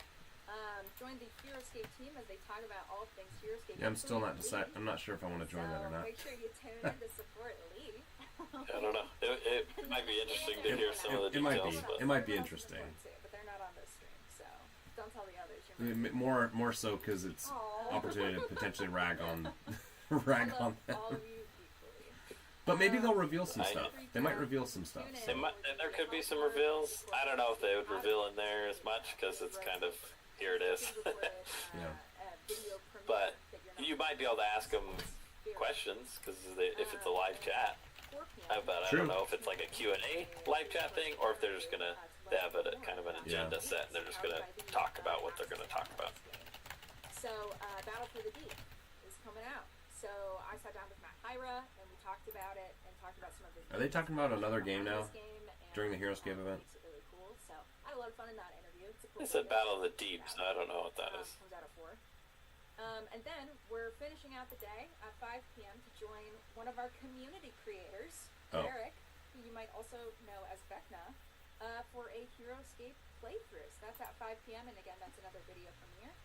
Join the Heroscape team as they talk about all things Heroscape. Yeah, I'm still not including I'm not sure if I want to join that or so not. make sure you tune in to support Lee. I don't know. It might be interesting to hear some of the It might be. details, but It might be Someone else is interesting. important too, but they're not on this stream, so don't tell the others. You're not. More so because it's Aw. opportunity to potentially rag on I rag on love them. all of you equally. But maybe they'll reveal some I- stuff. They might reveal some stuff. they might, and there could be some reveals. I don't know if they would reveal in there as much because it's kind of here it is. Yeah. But you might be able to ask them questions because if it's a live chat. But I True. don't know if it's like a Q&A live chat thing or if they're just gonna they have a kind of an agenda set and they're just gonna talk about what they're gonna talk about. So, Battle for the Deep is coming out. So I sat down with Matt Hyra and we talked about it and talked about some of the. Are they talking about another game now? This game and, During the Heroscape event? Makes it really cool. So I had a lot of fun in that interview. It's a cool They said game. Battle of the Deep, so I don't know what that is. Comes out at 4. And then we're finishing out the day at 5 p.m. to join one of our community creators, Oh. Eric, who you might also know as Vecna, for a Heroscape playthrough. So that's at 5 p.m. And again, that's another video premiere.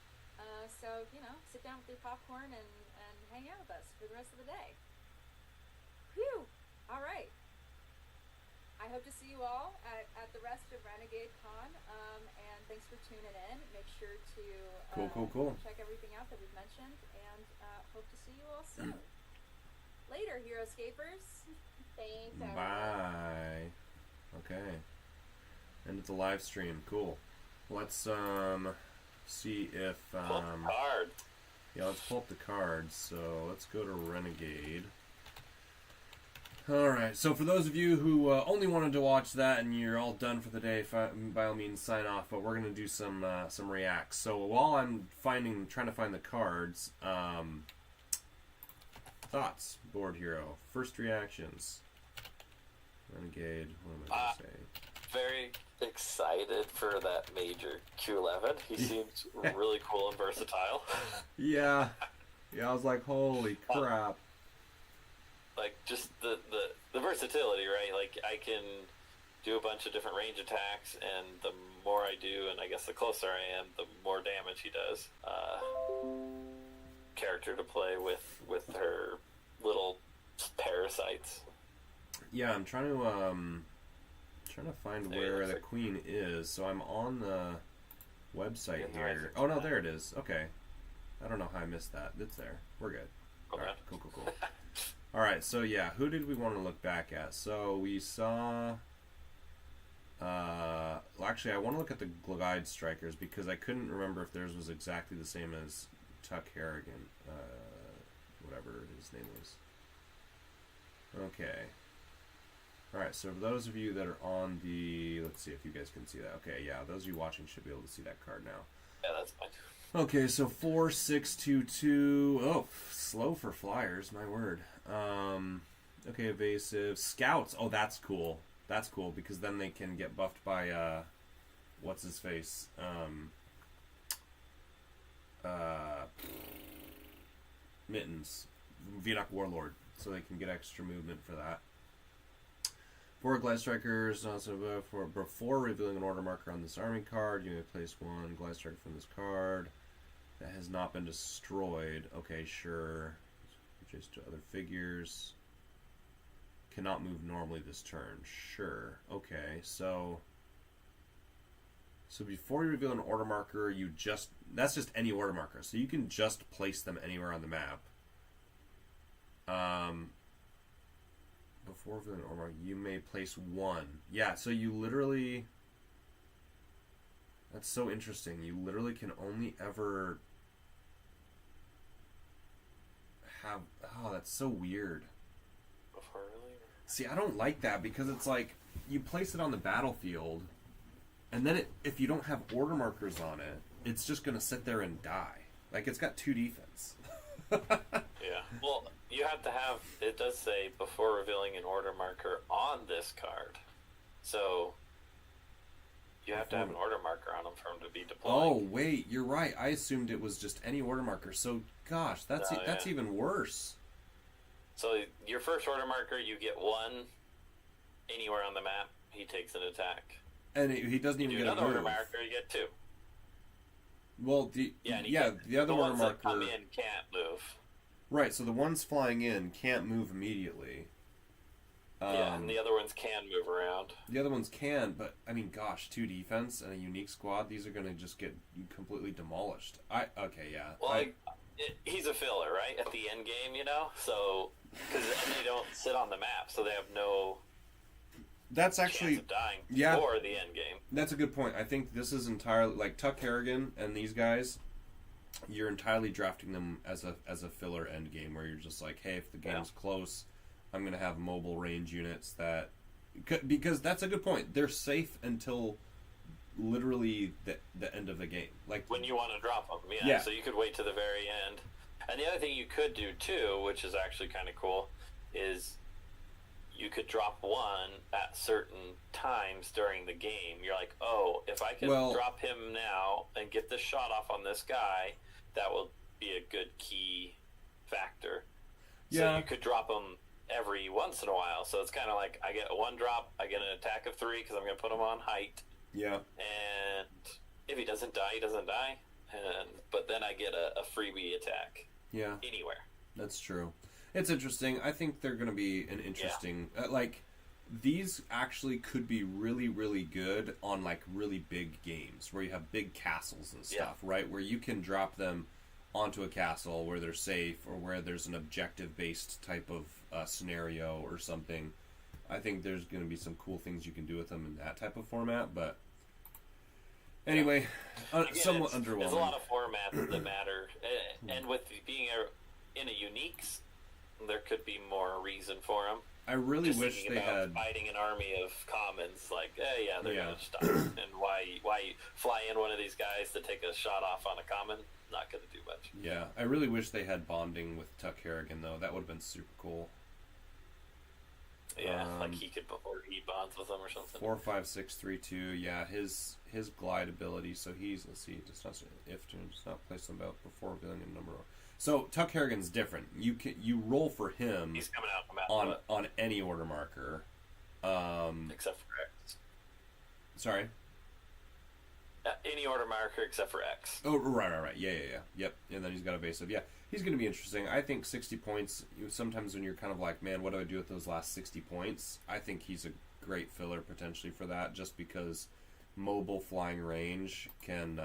So, you know, sit down with your popcorn and hang out with us for the rest of the day. Whew! All right. I hope to see you all at the rest of Renegade Con, and thanks for tuning in. Make sure to Cool. check everything out that we've mentioned, and hope to see you all soon. Later, Heroscapers. Thanks, everyone. Bye. Okay. And it's a live stream. Cool. Let's see if Pull the card. yeah, let's pull up the cards. So let's go to Renegade. Alright, so for those of you who only wanted to watch that and you're all done for the day, by all means sign off, but we're going to do some reacts. So while I'm trying to find the cards, thoughts, board hero, first reactions. Renegade, what am I going to say? Very excited for that Major Q11. He seems really cool and versatile. Yeah, I was like, holy crap. Like just the versatility, right? Like I can do a bunch of different range attacks, and the more I do and I guess the closer I am, the more damage he does. Character to play with her little parasites. Yeah, I'm trying to find where the queen is. So I'm on the website here. Oh no, there it is. Okay. I don't know how I missed that. It's there. We're good. Okay. All right, cool. All right, so yeah, who did we want to look back at? So we saw. Well, actually, I want to look at the Glide Strikers because I couldn't remember if theirs was exactly the same as Tuck Harrigan, whatever his name was. Okay. Alright, so for those of you that are on the... Let's see if you guys can see that. Okay, yeah, those of you watching should be able to see that card now. Yeah, that's fine. Okay, so 4622. Oh, slow for flyers, my word. Okay, evasive. Scouts. Oh, that's cool. That's cool because then they can get buffed by, what's his face? Mittens. Vinoc Warlord. So they can get extra movement for that. 4 Glide Strikers. Also, before revealing an order marker on this army card, you may place 1 Glide Striker from this card that has not been destroyed. Okay, sure. Just to other figures. Cannot move normally this turn. Sure. Okay, so before you reveal an order marker, that's just any order marker. So you can just place them anywhere on the map. Before revealing an order marker, you may place 1. Yeah, so you literally... That's so interesting. You literally can only ever have... Oh, that's so weird. Before really? See, I don't like that because it's like you place it on the battlefield, and then if you don't have order markers on it, it's just going to sit there and die. Like, it's got 2 defense. Yeah. Well, you have to have... It does say before revealing an order marker on this card. So... You have to have an order marker on them for them to be deployed. Oh, wait, you're right. I assumed it was just any order marker. So, gosh, that's even worse. So, your first order marker, you get 1 anywhere on the map. He takes an attack. And he doesn't even get a move. Another order marker, you get 2. Well, the other order ones marker... that come in can't move. Right, so the ones flying in can't move immediately. And the other ones can move around. The other ones can, but, I mean, gosh, 2 defense and a unique squad, these are going to just get completely demolished. Okay, yeah. Well, he's a filler, right, at the end game, you know? So, because they don't sit on the map, so they have no That's actually chance of dying yeah, before the end game. That's a good point. I think this is entirely, like, Tuck Harrigan and these guys, you're entirely drafting them as a filler end game, where you're just like, hey, if the game's close... I'm going to have mobile range units that... Because that's a good point. They're safe until literally the end of the game. Like when you want to drop them, yeah. So you could wait to the very end. And the other thing you could do, too, which is actually kind of cool, is you could drop 1 at certain times during the game. You're like, oh, if I can drop him now and get this shot off on this guy, that will be a good key factor. So you could drop him every once in a while, so it's kind of like I get 1 drop, I get an attack of 3 because I'm going to put him on height. Yeah. And if he doesn't die, he doesn't die. But then I get a freebie attack. Yeah. Anywhere. That's true. It's interesting. I think they're going to be an interesting... like, these actually could be really, really good on, like, really big games where you have big castles and stuff, right? Where you can drop them onto a castle where they're safe or where there's an objective-based type of scenario or something. I think there's going to be some cool things you can do with them in that type of format, but anyway, again, somewhat underwhelming. There's a lot of formats that matter, and with being in a uniques, there could be more reason for them. I really wish they had fighting an army of commons. Like, they're gonna stop. And why fly in one of these guys to take a shot off on a common? Not gonna do much. Yeah, I really wish they had bonding with Tuck Harrigan though. That would have been super cool. Yeah, like he bonds with them or something. 4, 5, 6, 3, 2. Yeah, his glide ability. So let's see, does not place them out before revealing a number. So Tuck Harrigan's different. You roll for him. He's coming out on any order marker, except for X. Sorry. Any order marker except for X. Oh, right. Yeah. Yep. And then he's got evasive. Yeah, he's going to be interesting. I think 60 points, sometimes when you're kind of like, man, what do I do with those last 60 points? I think he's a great filler potentially for that, just because mobile flying range can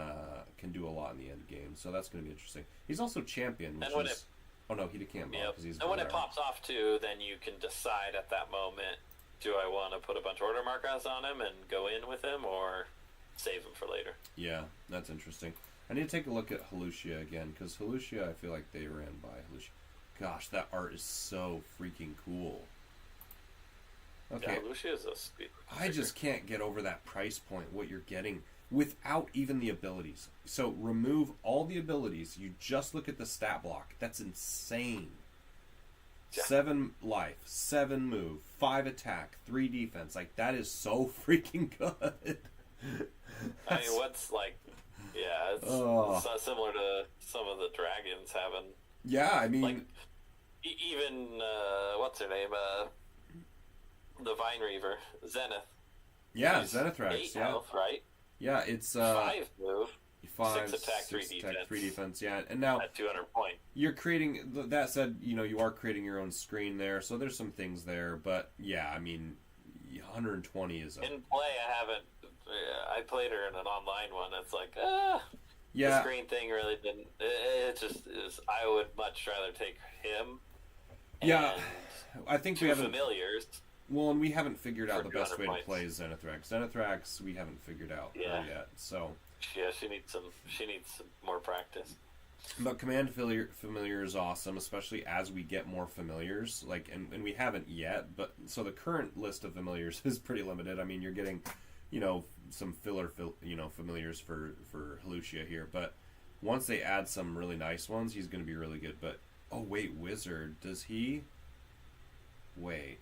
do a lot in the end game. So that's going to be interesting. He's also champion, which is... Oh, no, he can't block because he's... And when it pops off, too, then you can decide at that moment, do I want to put a bunch of order markers on him and go in with him, or save him for later? Yeah, that's interesting. I need to take a look at Halushia again, because Halushia, I feel like they ran by Halushia. Gosh, that art is so freaking cool. Okay. Yeah, Halushia is a speed. I just can't get over that price point, what you're getting, without even the abilities. So remove all the abilities, you just look at the stat block. That's insane. Yeah. 7 life, 7 move, 5 attack, 3 defense. Like, that is so freaking good. I mean, what's like... Yeah, it's similar to some of the dragons having... Yeah, I mean... Like, even, what's her name? The Vine Reaver, Zenith. Yeah, Zenithrax, 8 health, right? Yeah, it's... 5 move, 5, 6 attack, 3 attack, defense. 3 defense, yeah. And now... At 200 point. You're creating... That said, you are creating your own screen there, so there's some things there, but, yeah, I mean, 120 is... In play, I haven't... I played her in an online one. It's like, yeah. The screen thing really didn't. It just is. I would much rather take him. Yeah, I think we haven't. Familiars. Well, and we haven't figured out the best way to play Zenithrax. Zenithrax, we haven't figured out yet. So. Yeah, she needs some more practice. But command familiar is awesome, especially as we get more familiars. Like, and we haven't yet, but so the current list of familiars is pretty limited. I mean, you're getting. Some familiars for Halushia here, but once they add some really nice ones, he's going to be really good. But oh wait, wizard, does he? Wait,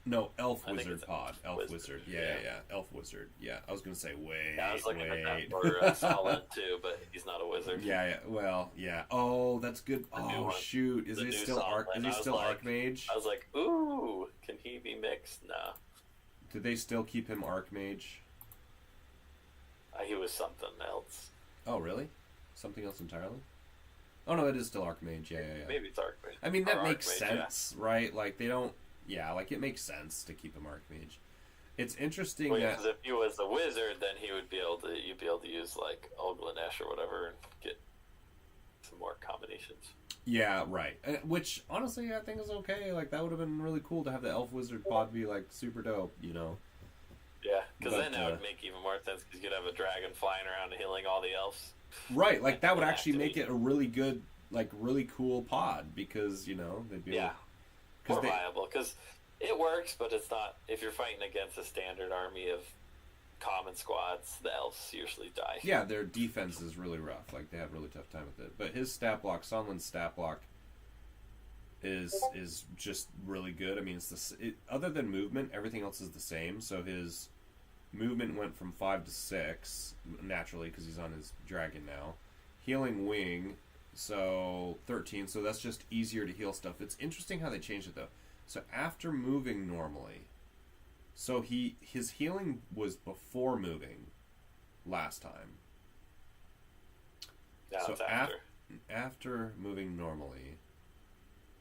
no, elf wizard pod, elf wizard, yeah, elf wizard, yeah. I was going to say wait. Yeah, I was looking at that for Sonlen too, but he's not a wizard. Yeah. Well, yeah. Oh, that's good. Oh shoot, is he still Archmage? I was like, ooh, can he be mixed? No. Did they still keep him Archmage? He was something else. Oh, really? Something else entirely? Oh, no, it is still Archmage. Yeah. Maybe it's Archmage. I mean, that makes sense, right? Like, they don't... Yeah, like, it makes sense to keep him Archmage. It's interesting that... because if he was a wizard, then he would be able to... You'd be able to use, like, Oglanesh or whatever and get some more combinations. Yeah, right. Which, honestly, I think is okay. Like, that would have been really cool to have the elf wizard pod be, like, super dope, Yeah, because then that would make even more sense, because you could have a dragon flying around and healing all the elves. Right, like, that would actually make it a really good, like, really cool pod, because, they'd be more viable, because it works, but it's not... If you're fighting against a standard army of common squads, the elves usually die. Yeah, their defense is really rough. Like, they have a really tough time with it. But his stat block, Sonlen's stat block, is just really good. I mean, other than movement, everything else is the same. So his movement went from 5 to 6, naturally, because he's on his dragon now. Healing wing, so 13. So that's just easier to heal stuff. It's interesting how they changed it, though. So after moving normally... So his healing was before moving last time. Yeah, so it's after. After moving normally,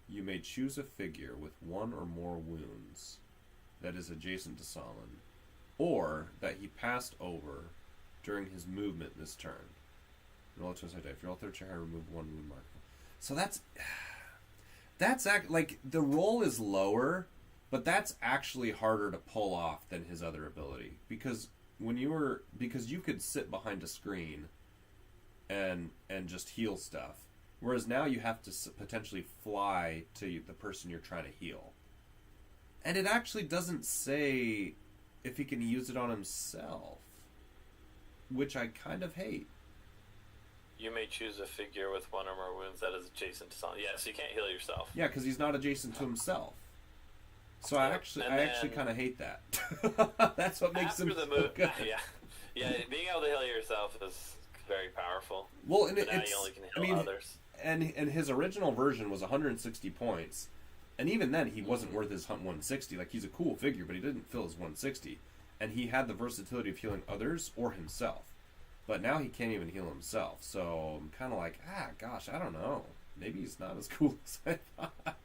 you may choose a figure with 1 or more wounds that is adjacent to Sonlen, or that he passed over during his movement this turn. Roll to side die. If you're all third chair, remove 1 wound mark. So that's like the roll is lower. But that's actually harder to pull off than his other ability, because you could sit behind a screen and just heal stuff, whereas now you have to potentially fly to the person you're trying to heal, and it actually doesn't say if he can use it on himself, which I kind of hate. You may choose a figure with 1 or more wounds that is adjacent to Sonlen. Yeah, so you can't heal yourself. Yeah, because he's not adjacent to himself. So I actually kind of hate that. That's what makes him so good. Yeah. Being able to heal yourself is very powerful. Well, and now you only can heal others. And his original version was 160 points, and even then he wasn't worth his 160. Like, he's a cool figure, but he didn't fill his 160. and he had the versatility of healing others or himself. But now he can't even heal himself, so I'm kind of like, gosh, I don't know. Maybe he's not as cool as I thought.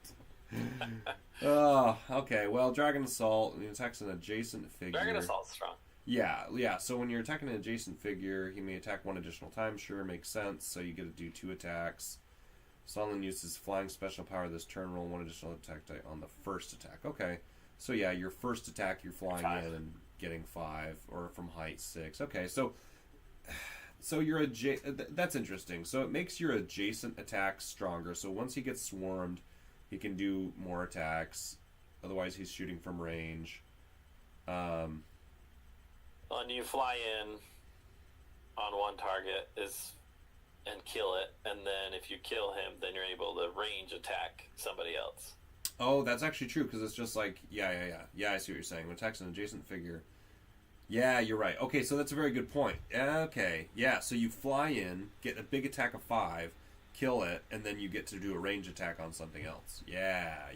Oh, okay. Well, Dragon Assault, he attacks an adjacent figure. Dragon Assault's strong. Yeah. So when you're attacking an adjacent figure, he may attack one additional time. Sure, makes sense. So you get to do 2 attacks. Sonlen uses flying special power this turn. Roll 1 additional attack die on the first attack. Okay. So yeah, your first attack, you're flying 5. in and getting 5, or from height 6. Okay, so you're that's interesting. So it makes your adjacent attacks stronger. So once he gets swarmed, he can do more attacks. Otherwise, he's shooting from range. And you fly in on one target and kill it, and then if you kill him, then you're able to range attack somebody else. Oh, that's actually true, because it's just like, yeah, I see what you're saying. When attacks an adjacent figure. Yeah, you're right. Okay, so that's a very good point. Okay, yeah, so you fly in, get a big attack of 5, kill it, and then you get to do a range attack on something else. Yeah.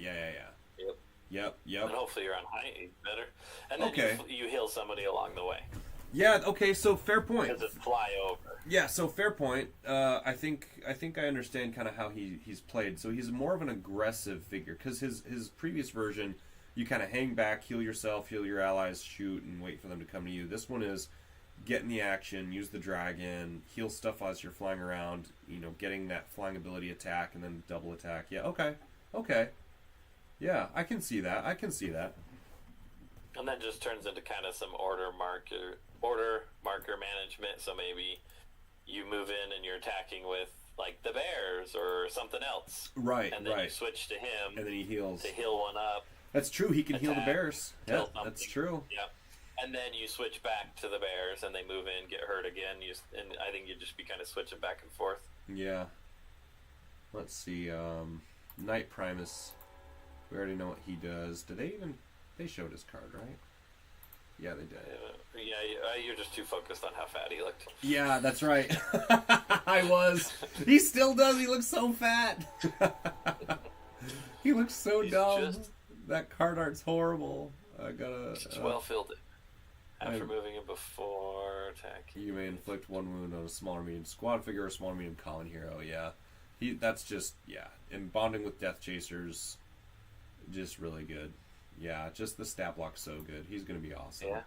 Yep. And hopefully you're on height better. And then okay. you heal somebody along the way. Yeah, okay, so fair point. Because it's fly over. Yeah, so fair point. I think I understand kind of how he's played. So he's more of an aggressive figure, because his previous version, you kind of hang back, heal yourself, heal your allies, shoot, and wait for them to come to you. This one is get in the action, use the dragon, heal stuff as you're flying around, getting that flying ability attack, and then double attack. Yeah, okay. Yeah, I can see that. And then just turns into kind of some order marker management. So maybe you move in and you're attacking with like the bears or something else. Right. And then you switch to him. And then he heals. To heal one up. That's true. He can heal the bears. Yeah, that's true. Yeah. And then you switch back to the bears and they move in, get hurt again. And I think you'd just be kind of switching back and forth. Yeah. Let's see. Knight Primus. We already know what he does. They showed his card, right? Yeah, they did. You're just too focused on how fat he looked. Yeah, that's right. I was. He still does. He looks so fat. He looks so dumb. That card art's horrible. I gotta. It's well filled. After moving him before attacking. You may inflict 1 wound on a smaller medium squad figure or smaller medium common hero. Yeah, that's just And bonding with Death Chasers, just really good. Yeah, just the stat block's so good. He's gonna be awesome. Yeah.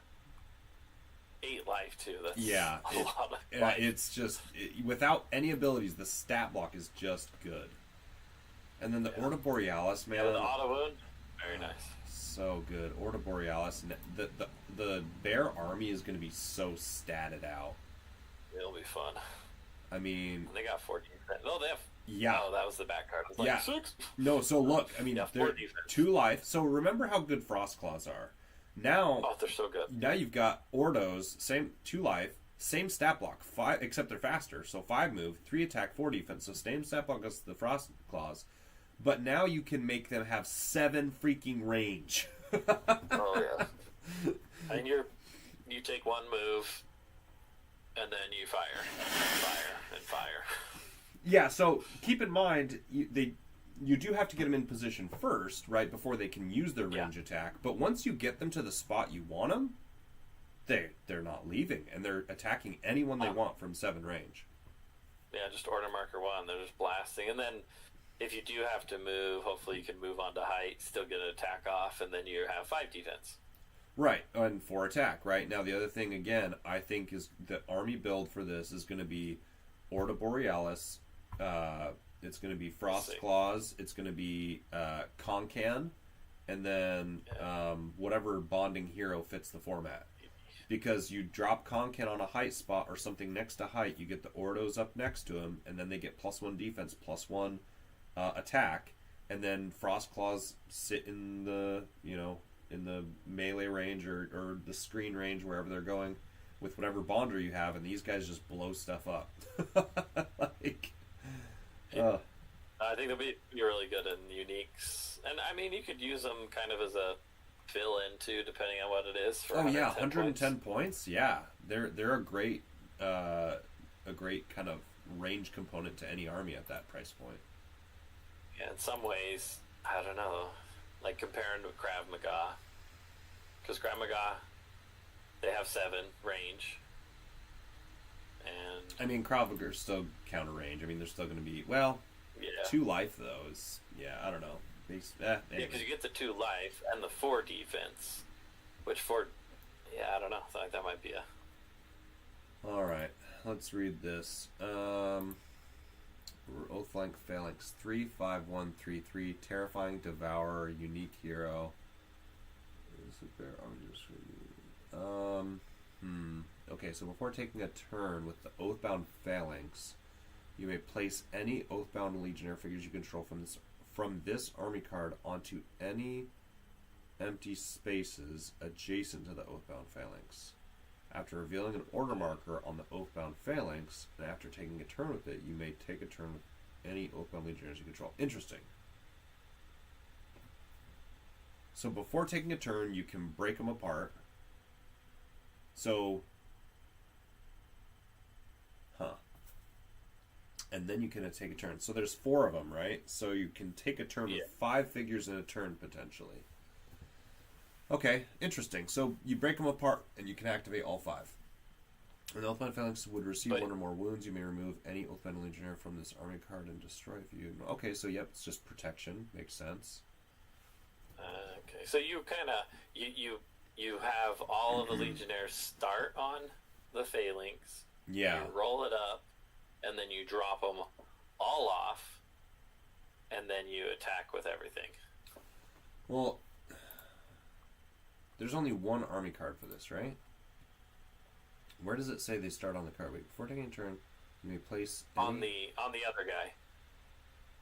8 life too. That's a lot of life. life. It's just without any abilities, the stat block is just good. And then the Ordo Borealis, man. Yeah, the auto wound, very nice. So good, Ordo Borealis. The bear army is going to be so statted out. It'll be fun. I mean, and they got 14. No, they have. Yeah. Oh, that was the back card. It was like 6. No, so look, I mean, they're 2 life. So remember how good Frost Claws are. Now, they're so good. Now you've got Ordos, same 2 life, same stat block, 5, except they're faster. So 5 move, 3 attack, 4 defense. So same stat block as the Frost Claws. But now you can make them have 7 freaking range. Oh yeah. And you take 1 move, and then you fire, and fire. Yeah, so keep in mind, you do have to get them in position first, right, before they can use their range attack. But once you get them to the spot you want them, they're not leaving, and they're attacking anyone they want from 7 range. Yeah, just order marker 1. They're just blasting, and then if you do have to move, hopefully you can move on to height, still get an attack off, and then you have 5 defense. Right, and 4 attack, right? Now, the other thing, again, I think is the army build for this is going to be Ordo Borealis, it's going to be Frost Claws, it's going to be Concan, and then whatever bonding hero fits the format. Because you drop Concan on a height spot or something next to height, you get the Ordos up next to him, and then they get +1 defense, +1 attack, and then Frost Claws sit in the in the melee range or the screen range wherever they're going with whatever bonder you have, and these guys just blow stuff up. I think they'll be really good in uniques, and I mean you could use them kind of as a fill-in too, depending on what it is. For 110 points. Yeah, they're a great kind of range component to any army at that price point. Yeah, in some ways, I don't know, like comparing to Krav Maga, because Krav Maga, They have 7 range. And I mean, Kravagur's still counter range. I mean, they're still going to be, well, yeah. 2 life, though, is, I don't know. Yeah, because you get the 2 life and the 4 defense. Which 4, I don't know. I think that might be a... Alright, let's read this. Oathbound Phalanx 35133, Terrifying Devourer, Unique Hero. Okay, so before taking a turn with the Oathbound Phalanx, you may place any Oathbound Legionnaire figures you control from this army card onto any empty spaces adjacent to the Oathbound Phalanx. After revealing an order marker on the Oathbound Phalanx, and after taking a turn with it, you may take a turn with any Oathbound Legionnaires you control. Interesting. So before taking a turn, you can break them apart. So, and then you can take a turn. So there's 4 of them, right? So you can take a turn with 5 figures in a turn, potentially. Okay, interesting. So you break them apart, and you can activate all 5. An Oathbound Phalanx would receive 1 or more wounds. You may remove any Oathbound Legionnaire from this army card and destroy if you... Okay, so yep, it's just protection. Makes sense. Okay, so you kind of... You have all of the Legionnaires start on the Phalanx. Yeah. You roll it up, and then you drop them all off, and then you attack with everything. Well... There's only 1 army card for this, right? Where does it say they start on the card? Wait, before taking a turn, you may place on the other guy.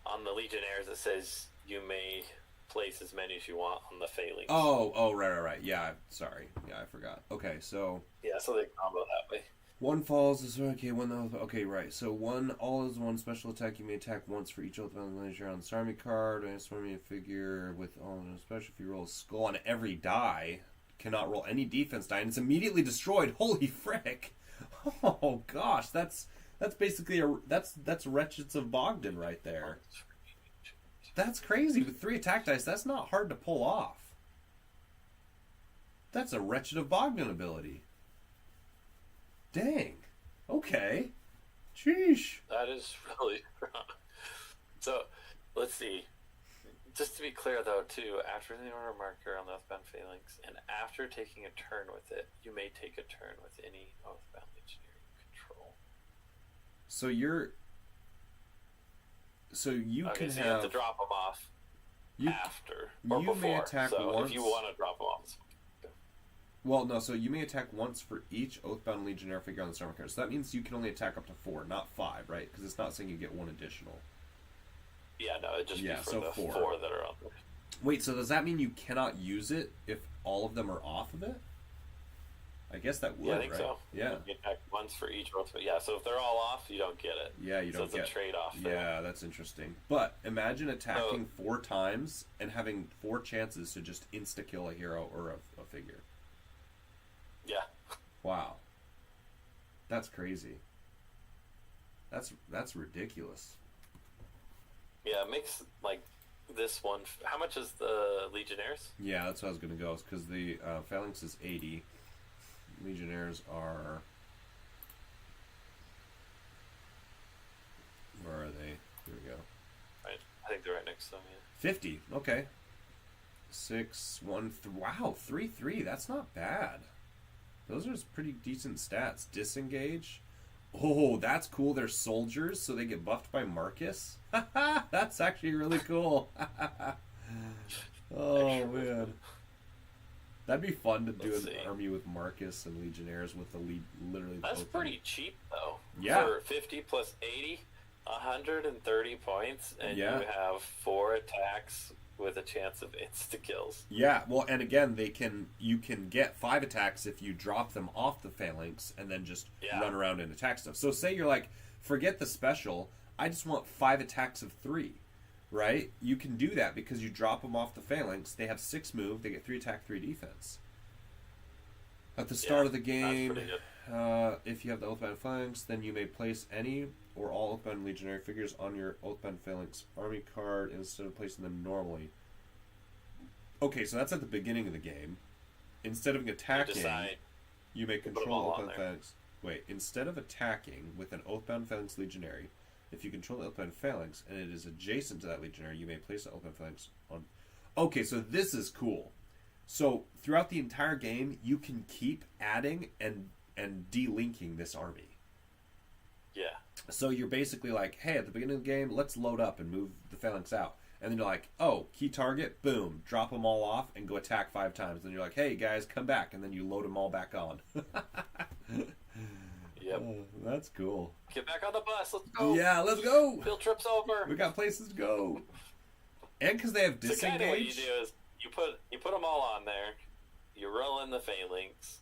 On the Legionnaires, it says you may place as many as you want on the Phalanx. Oh, right. Yeah, sorry. Yeah, I forgot. Okay, so... Yeah, so they combo that way. 1 falls is okay. Okay, right. So all is 1 special attack. You may attack once for each Oathbound Legionnaire on this army card. And it's a figure with all in a special. If you roll a skull on every die, cannot roll any defense die, and it's immediately destroyed. Holy frick! Oh gosh, that's basically that's Wretches of Bogdan right there. That's crazy. With 3 attack dice, that's not hard to pull off. That's a Wretched of Bogdan ability. Dang. Okay. Sheesh. That is really wrong. So, let's see. Just to be clear, though, too, after the order marker on the Oathbound Phalanx, and after taking a turn with it, you may take a turn with any Oathbound Legionnaire you control. So you can so you have to drop them off after or you before. May attack so once. If you want to drop them off. Well, no, so you may attack once for each Oathbound Legionnaire figure on the army card. So that means you can only attack up to 4, not 5, right? Because it's not saying you get 1 additional. Yeah, no, it'd just be for so the 4 that are on there. Wait, so does that mean you cannot use it if all of them are off of it? I guess that would, I think right? so. Yeah. You attack once for each Oathbound. Yeah, so if they're all off, you don't get it. Yeah, you don't get it. So it's a trade-off. Yeah, that's interesting. But imagine attacking 4 times and having 4 chances to just insta-kill a hero or a figure. Yeah. Wow. That's crazy. That's ridiculous. Yeah, it makes, like, this one... How much is the Legionnaires? Yeah, that's what I was going to go, because the Phalanx is 80. Legionnaires are... Where are they? Here we go. Right. I think they're right next to them, yeah. 50. Okay. 6, 1, wow, 3, 3. That's not bad. Those are pretty decent stats. Disengage. Oh, that's cool. They're soldiers, so they get buffed by Marcus. That's actually really cool. Oh, man. That'd be fun to do an army with Marcus and Legionnaires with the literally... That's pretty cheap, though. Yeah. For 50 plus 80, 130 points, and Yeah. you have 4 attacks with a chance of insta-kills. Yeah, well, and again, you can get 5 attacks if you drop them off the Phalanx and then just run around and attack stuff. So say you're like, forget the special, I just want 5 attacks of 3, right? You can do that because you drop them off the Phalanx, they have 6 move, they get 3 attack, 3 defense. At the start of the game, if you have the Oathbound Phalanx, then you may place any or all Oathbound Legionary figures on your Oathbound Phalanx army card instead of placing them normally. Okay, so that's at the beginning of the game. Instead of attacking, You may Put 'em control all on Oathbound there. Phalanx. Wait, instead of attacking with an Oathbound Phalanx Legionary, if you control the Oathbound Phalanx and it is adjacent to that Legionary, you may place the Oathbound Phalanx on... Okay, so this is cool. So, throughout the entire game, you can keep adding and delinking this army. Yeah. So you're basically like, hey, at the beginning of the game, let's load up and move the Phalanx out. And then you're like, oh, key target, boom, drop them all off and go attack 5 times. Then you're like, hey, guys, come back. And then you load them all back on. Yep. Oh, that's cool. Get back on the bus. Let's go. Yeah, let's go. Field trip's over. We got places to go. And because they have So kind of what you disengage. do is you put them all on there, you roll in the phalanx,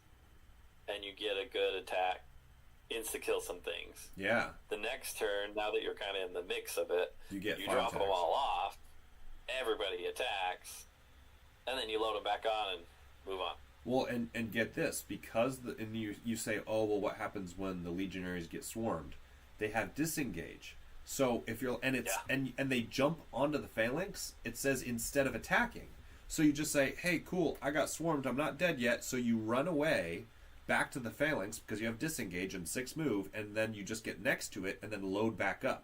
and you get a good attack, insta-kill some things. Yeah, The next turn, now that you're kind of in the mix of it, you get you 5 drop attacks. them all off, everybody attacks, and then you load them back on and move on. Well, and get this, because and you say, oh, well, what happens when the legionaries get swarmed? They have disengage. So if you're and it's and they jump onto the phalanx, it says instead of attacking. So you just say, hey, cool, I got swarmed, I'm not dead yet. So you run away back to the phalanx because you have disengage and 6 move, and then you just get next to it and then load back up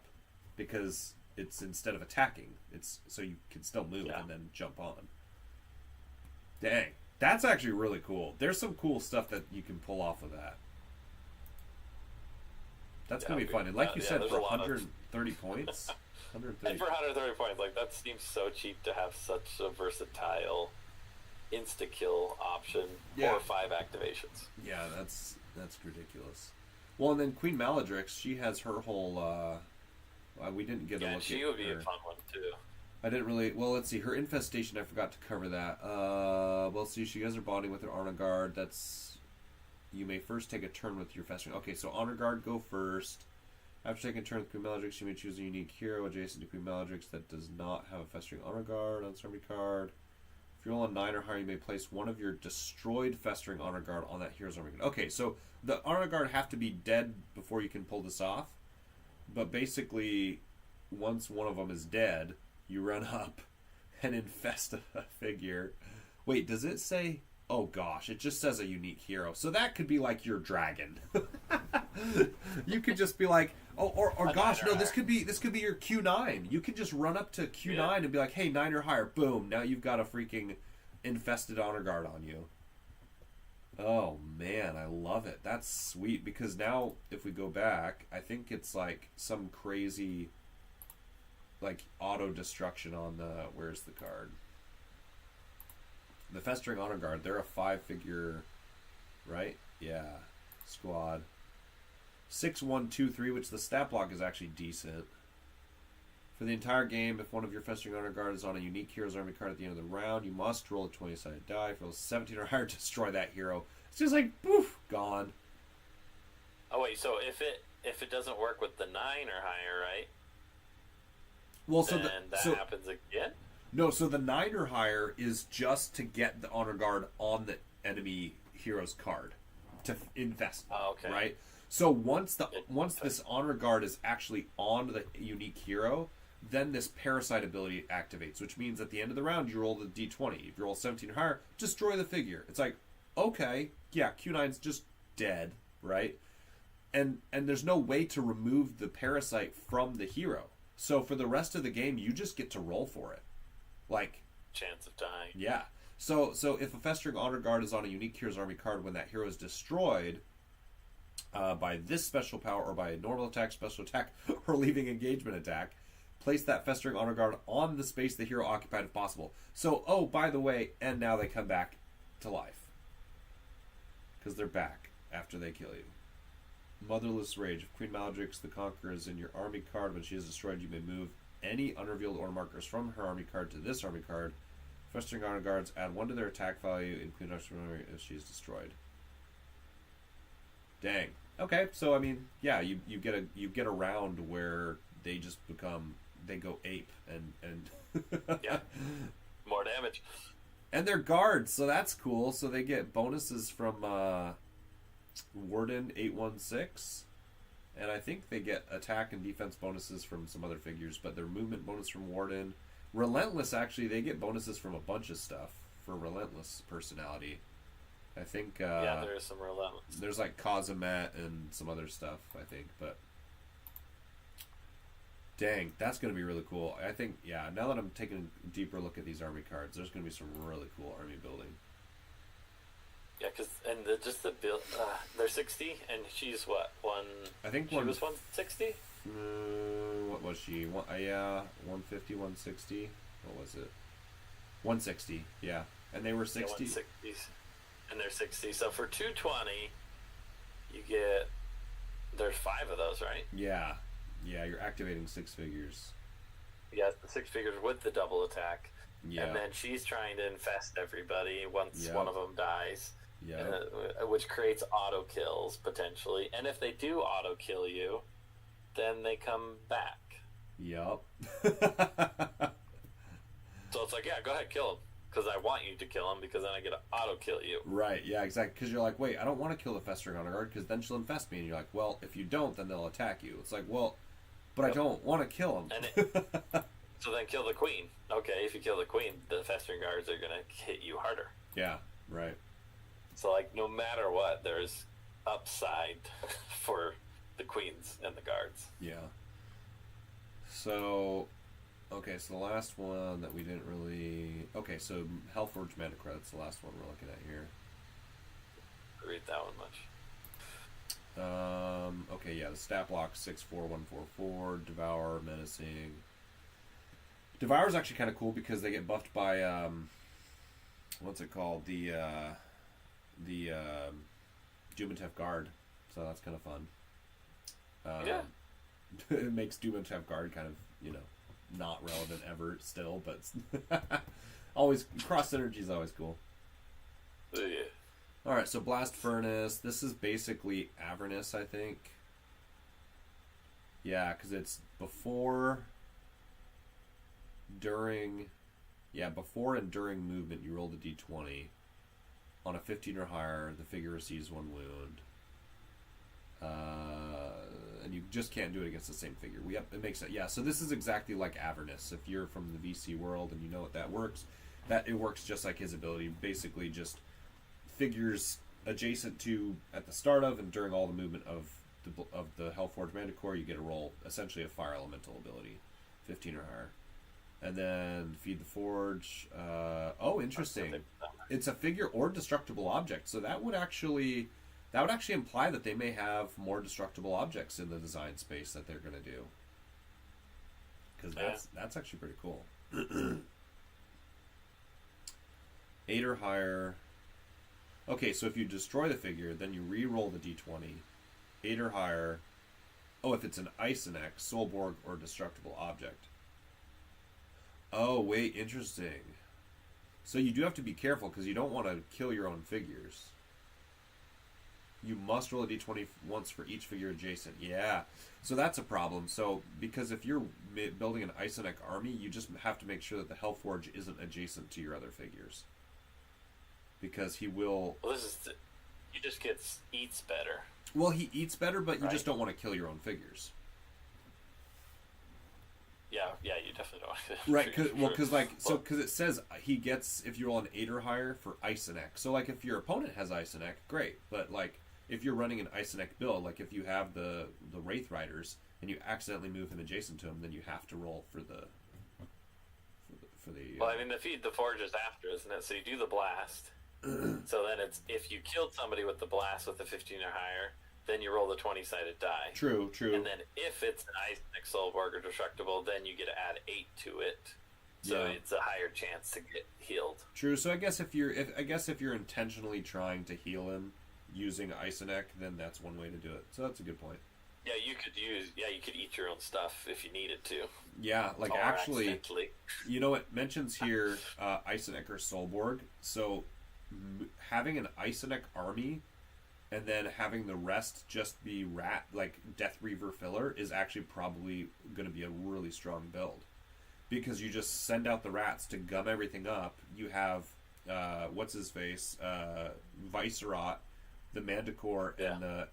because it's instead of attacking, it's so you can still move and then jump on. Dang. That's actually really cool. There's some cool stuff that you can pull off of that. That's going to be fun. And like you said, for 130 points. 130. And for 130 points, like, that seems so cheap to have such a versatile insta-kill option for 5 activations. Yeah, that's ridiculous. Well, and then Queen Maladrix, she has her whole... we didn't get a look at her. She would be a fun one, too. I didn't really... Well, let's see. Her infestation, I forgot to cover that. Well, see, she has her bonding with her honor guard. That's... You may first take a turn with your festering. Okay, so honor guard go first. After taking a turn with Queen Maladrix, you may choose a unique hero adjacent to Queen Maladrix that does not have a festering honor guard on army card. If you roll a 9 or higher, you may place one of your destroyed festering honor guard on that hero's army card. Okay, so the honor guard have to be dead before you can pull this off. But basically, once one of them is dead, you run up and infest a figure. Wait, does it say... Oh gosh, it just says a unique hero. So that could be like your dragon. You could just be like, oh, or gosh, no, this could be your Q9. You could just run up to Q9 and be like, hey, 9 or higher, boom, now you've got a freaking infested honor guard on you. Oh man, I love it. That's sweet, because now if we go back, I think it's like some crazy like auto destruction on the where's the card? The Festering Honor Guard, they're a 5-figure, right? Yeah. Squad. 6, 1, 2, 3, which the stat block is actually decent. For the entire game, if one of your Festering Honor Guard is on a unique hero's army card at the end of the round, you must roll a 20-sided die. If it rolls 17 or higher, destroy that hero. It's just like, poof, gone. Oh wait, so if it doesn't work with the 9 or higher, right? Well, so then that happens again? No, so the 9 or higher is just to get the honor guard on the enemy hero's card to infest them, right? So once this honor guard is actually on the unique hero, then this parasite ability activates, which means at the end of the round you roll the d20. If you roll 17 or higher, destroy the figure. It's like, okay, yeah, Q9's just dead, right? And there's no way to remove the parasite from the hero. So for the rest of the game, you just get to roll for it. Like, chance of dying. Yeah. So if a Festering Honor Guard is on a unique hero's army card when that hero is destroyed by this special power or by a normal attack, special attack, or leaving engagement attack, place that Festering Honor Guard on the space the hero occupied if possible. So, oh, by the way, and now they come back to life. Because they're back after they kill you. Motherless Rage. If Queen Maladrix the Conqueror is in your army card when she is destroyed, you may move any unrevealed order markers from her army card to this army card. Festering Honor Guards add 1 to their attack value in Queen Maladrix's army if she is destroyed. Dang. Okay, so I mean, yeah, you get a round where they just they go ape and yeah, more damage. And they're guards, so that's cool. So they get bonuses from Warden 816. And I think they get attack and defense bonuses from some other figures, but their movement bonus from Warden. Relentless, actually, they get bonuses from a bunch of stuff for Relentless personality. I think yeah, there is some real limits. There's like Kazamet and some other stuff, I think, but dang, that's going to be really cool. I think, yeah, now that I'm taking a deeper look at these army cards, there's going to be some really cool army building. Yeah, because just the build, they're 60, and she's what, I think she was 160? What was she? 150, 160. What was it? 160, yeah. And they were 60. Yeah, 160s. And they're 60. So for 220, you get, there's 5 of those, right? Yeah. Yeah, you're activating 6 figures. Yeah, the 6 figures with the double attack. Yeah. And then she's trying to infest everybody once one of them dies. Yeah. Which creates auto kills, potentially. And if they do auto kill you, then they come back. Yup. So it's like, yeah, go ahead, kill him. Because I want you to kill him, because then I get to auto-kill you. Right, yeah, exactly. Because you're like, wait, I don't want to kill the Festering Honor Guard, because then she'll infest me. And you're like, well, if you don't, then they'll attack you. It's like, well, but I don't want to kill them. So then kill the Queen. Okay, if you kill the Queen, the Festering Guards are going to hit you harder. Yeah, right. So, like, no matter what, there's upside for the Queens and the Guards. Yeah. So... Okay, so the last one that we didn't really... Okay, so Hellforge Mandukor, that's the last one we're looking at here. Read that one much. Okay, yeah, the stat block 64144, Devour, Menacing. Devour is actually kind of cool because they get buffed by, what's it called? The Dumatef Guard, so that's kind of fun. Yeah. It makes Dumatef Guard kind of, you know, not relevant ever still, but always cross synergy is always cool. Yeah. All right, so Blast Furnace. This is basically Avernus, I think. Yeah, because it's before and during movement. You roll the d20 on a 15 or higher. The figure receives 1 wound. And you just can't do it against the same figure. It makes it. Yeah, so this is exactly like Avernus. If you're from the VC world and you know what that works, that it works just like his ability. Basically, just figures adjacent to at the start of and during all the movement of the Hellforge Mandukor, you get a roll, essentially a fire elemental ability, 15 or higher, and then Feed the Forge. Oh, interesting. It's a figure or destructible object, so that would actually imply that they may have more destructible objects in the design space that they're going to do. Because that's actually pretty cool. 8 or higher. Okay, so if you destroy the figure, then you re-roll the d20. 8 or higher. Oh, if it's an Isonek, Soulborg, or destructible object. Oh, wait, interesting. So you do have to be careful, because you don't want to kill your own figures. You must roll a d20 once for each figure adjacent. Yeah. So that's a problem. So, because if you're building an Isonek army, you just have to make sure that the Hellforge isn't adjacent to your other figures. Because he will... Well, he just eats better. Well, he eats better, but you just don't want to kill your own figures. Yeah, you definitely don't want to. Right, because it says he gets, if you roll an 8 or higher, for Isonek. So, like, if your opponent has Isonek, great. But, like, if you're running an Isonek build, like, if you have the Wraith Riders, and you accidentally move him adjacent to him, then you have to roll for the... Well, I mean, the Feed the Forge is after, isn't it? So you do the Blast. So then it's, if you killed somebody with the Blast with the 15 or higher, then you roll the 20-sided die. True. And then if it's an Isonek, Soulborg, or Destructible, then you get to add 8 to it. So it's a higher chance to get healed. True. So I guess if you're intentionally trying to heal him using Isonek, then that's one way to do it. So that's a good point. Yeah, you could eat your own stuff if you needed to. Yeah, like actually, you know, it mentions here Isonek or Soulborg. So having an Isonek army and then having the rest just be Death Reaver filler is actually probably going to be a really strong build. Because you just send out the rats to gum everything up. You have, what's-his-face, Vicerat, the Mandukor,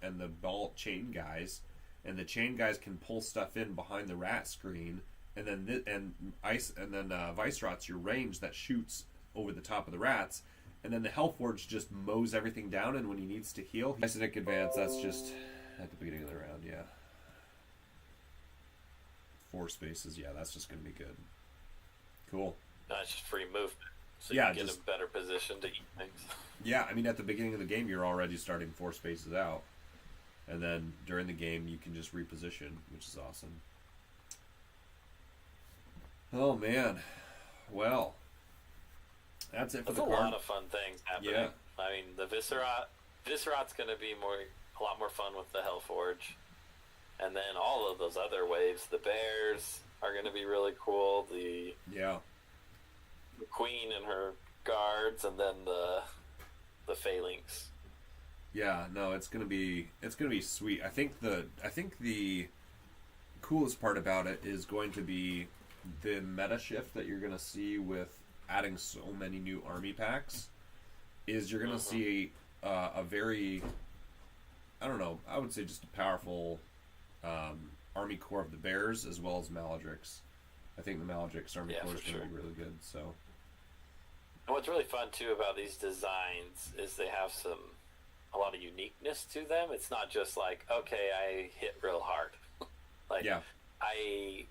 and the Ball chain guys. And the chain guys can pull stuff in behind the rat screen. And then Vicerat's your range that shoots over the top of the rats. And then the Hellforge just mows everything down, and when he needs to heal, Acidic Advance, that's just at the beginning of the round, yeah. 4 spaces, yeah, that's just going to be good. Cool. No, it's just free movement. So yeah, you get a better position to eat things. Yeah, I mean, at the beginning of the game, you're already starting 4 spaces out. And then during the game, you can just reposition, which is awesome. Oh, man. Well, that's it for the card. There's a lot of fun things happening. Yeah. I mean, the Viscerat's going to be a lot more fun with the Hellforge. And then all of those other waves, the Bears are going to be really cool. The Queen and her guards, and then the Phalanx. Yeah, no, it's gonna be sweet. I think the coolest part about it is going to be the meta shift that you're gonna see with adding so many new army packs. Is you're gonna see a very, I don't know, I would say just a powerful army core of the Bears as well as Maladrix. I think the Maladrix army core is gonna be really good. So. And what's really fun too about these designs is they have a lot of uniqueness to them. It's not just like, okay, I hit real hard. Like, I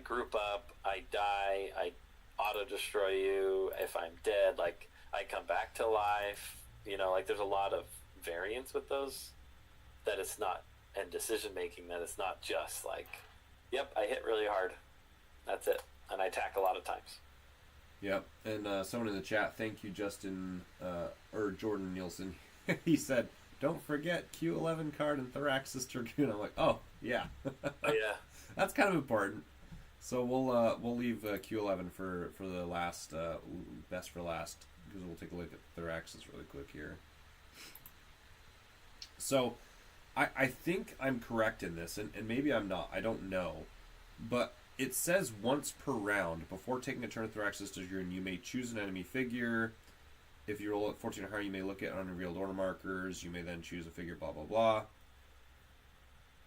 group up, I die, I auto-destroy you. If I'm dead, like, I come back to life. You know, like, there's a lot of variance with those that it's not, and decision-making that it's not just like, yep, I hit really hard. That's it. And I attack a lot of times. Yep. And someone in the chat, thank you, Justin, or Jordan Nielsen. He said, don't forget Q11 card and Thoraxis Dragoon. I'm like, oh, yeah. Oh, yeah. That's kind of important. So we'll leave Q11 for the last, best for last, because we'll take a look at Thoraxis really quick here. So I think I'm correct in this, and maybe I'm not. I don't know. But it says once per round, before taking a turn of Thoraxis Dragoon, you may choose an enemy figure. If you roll at 14 or higher, you may look at unrevealed order markers. You may then choose a figure, blah, blah, blah.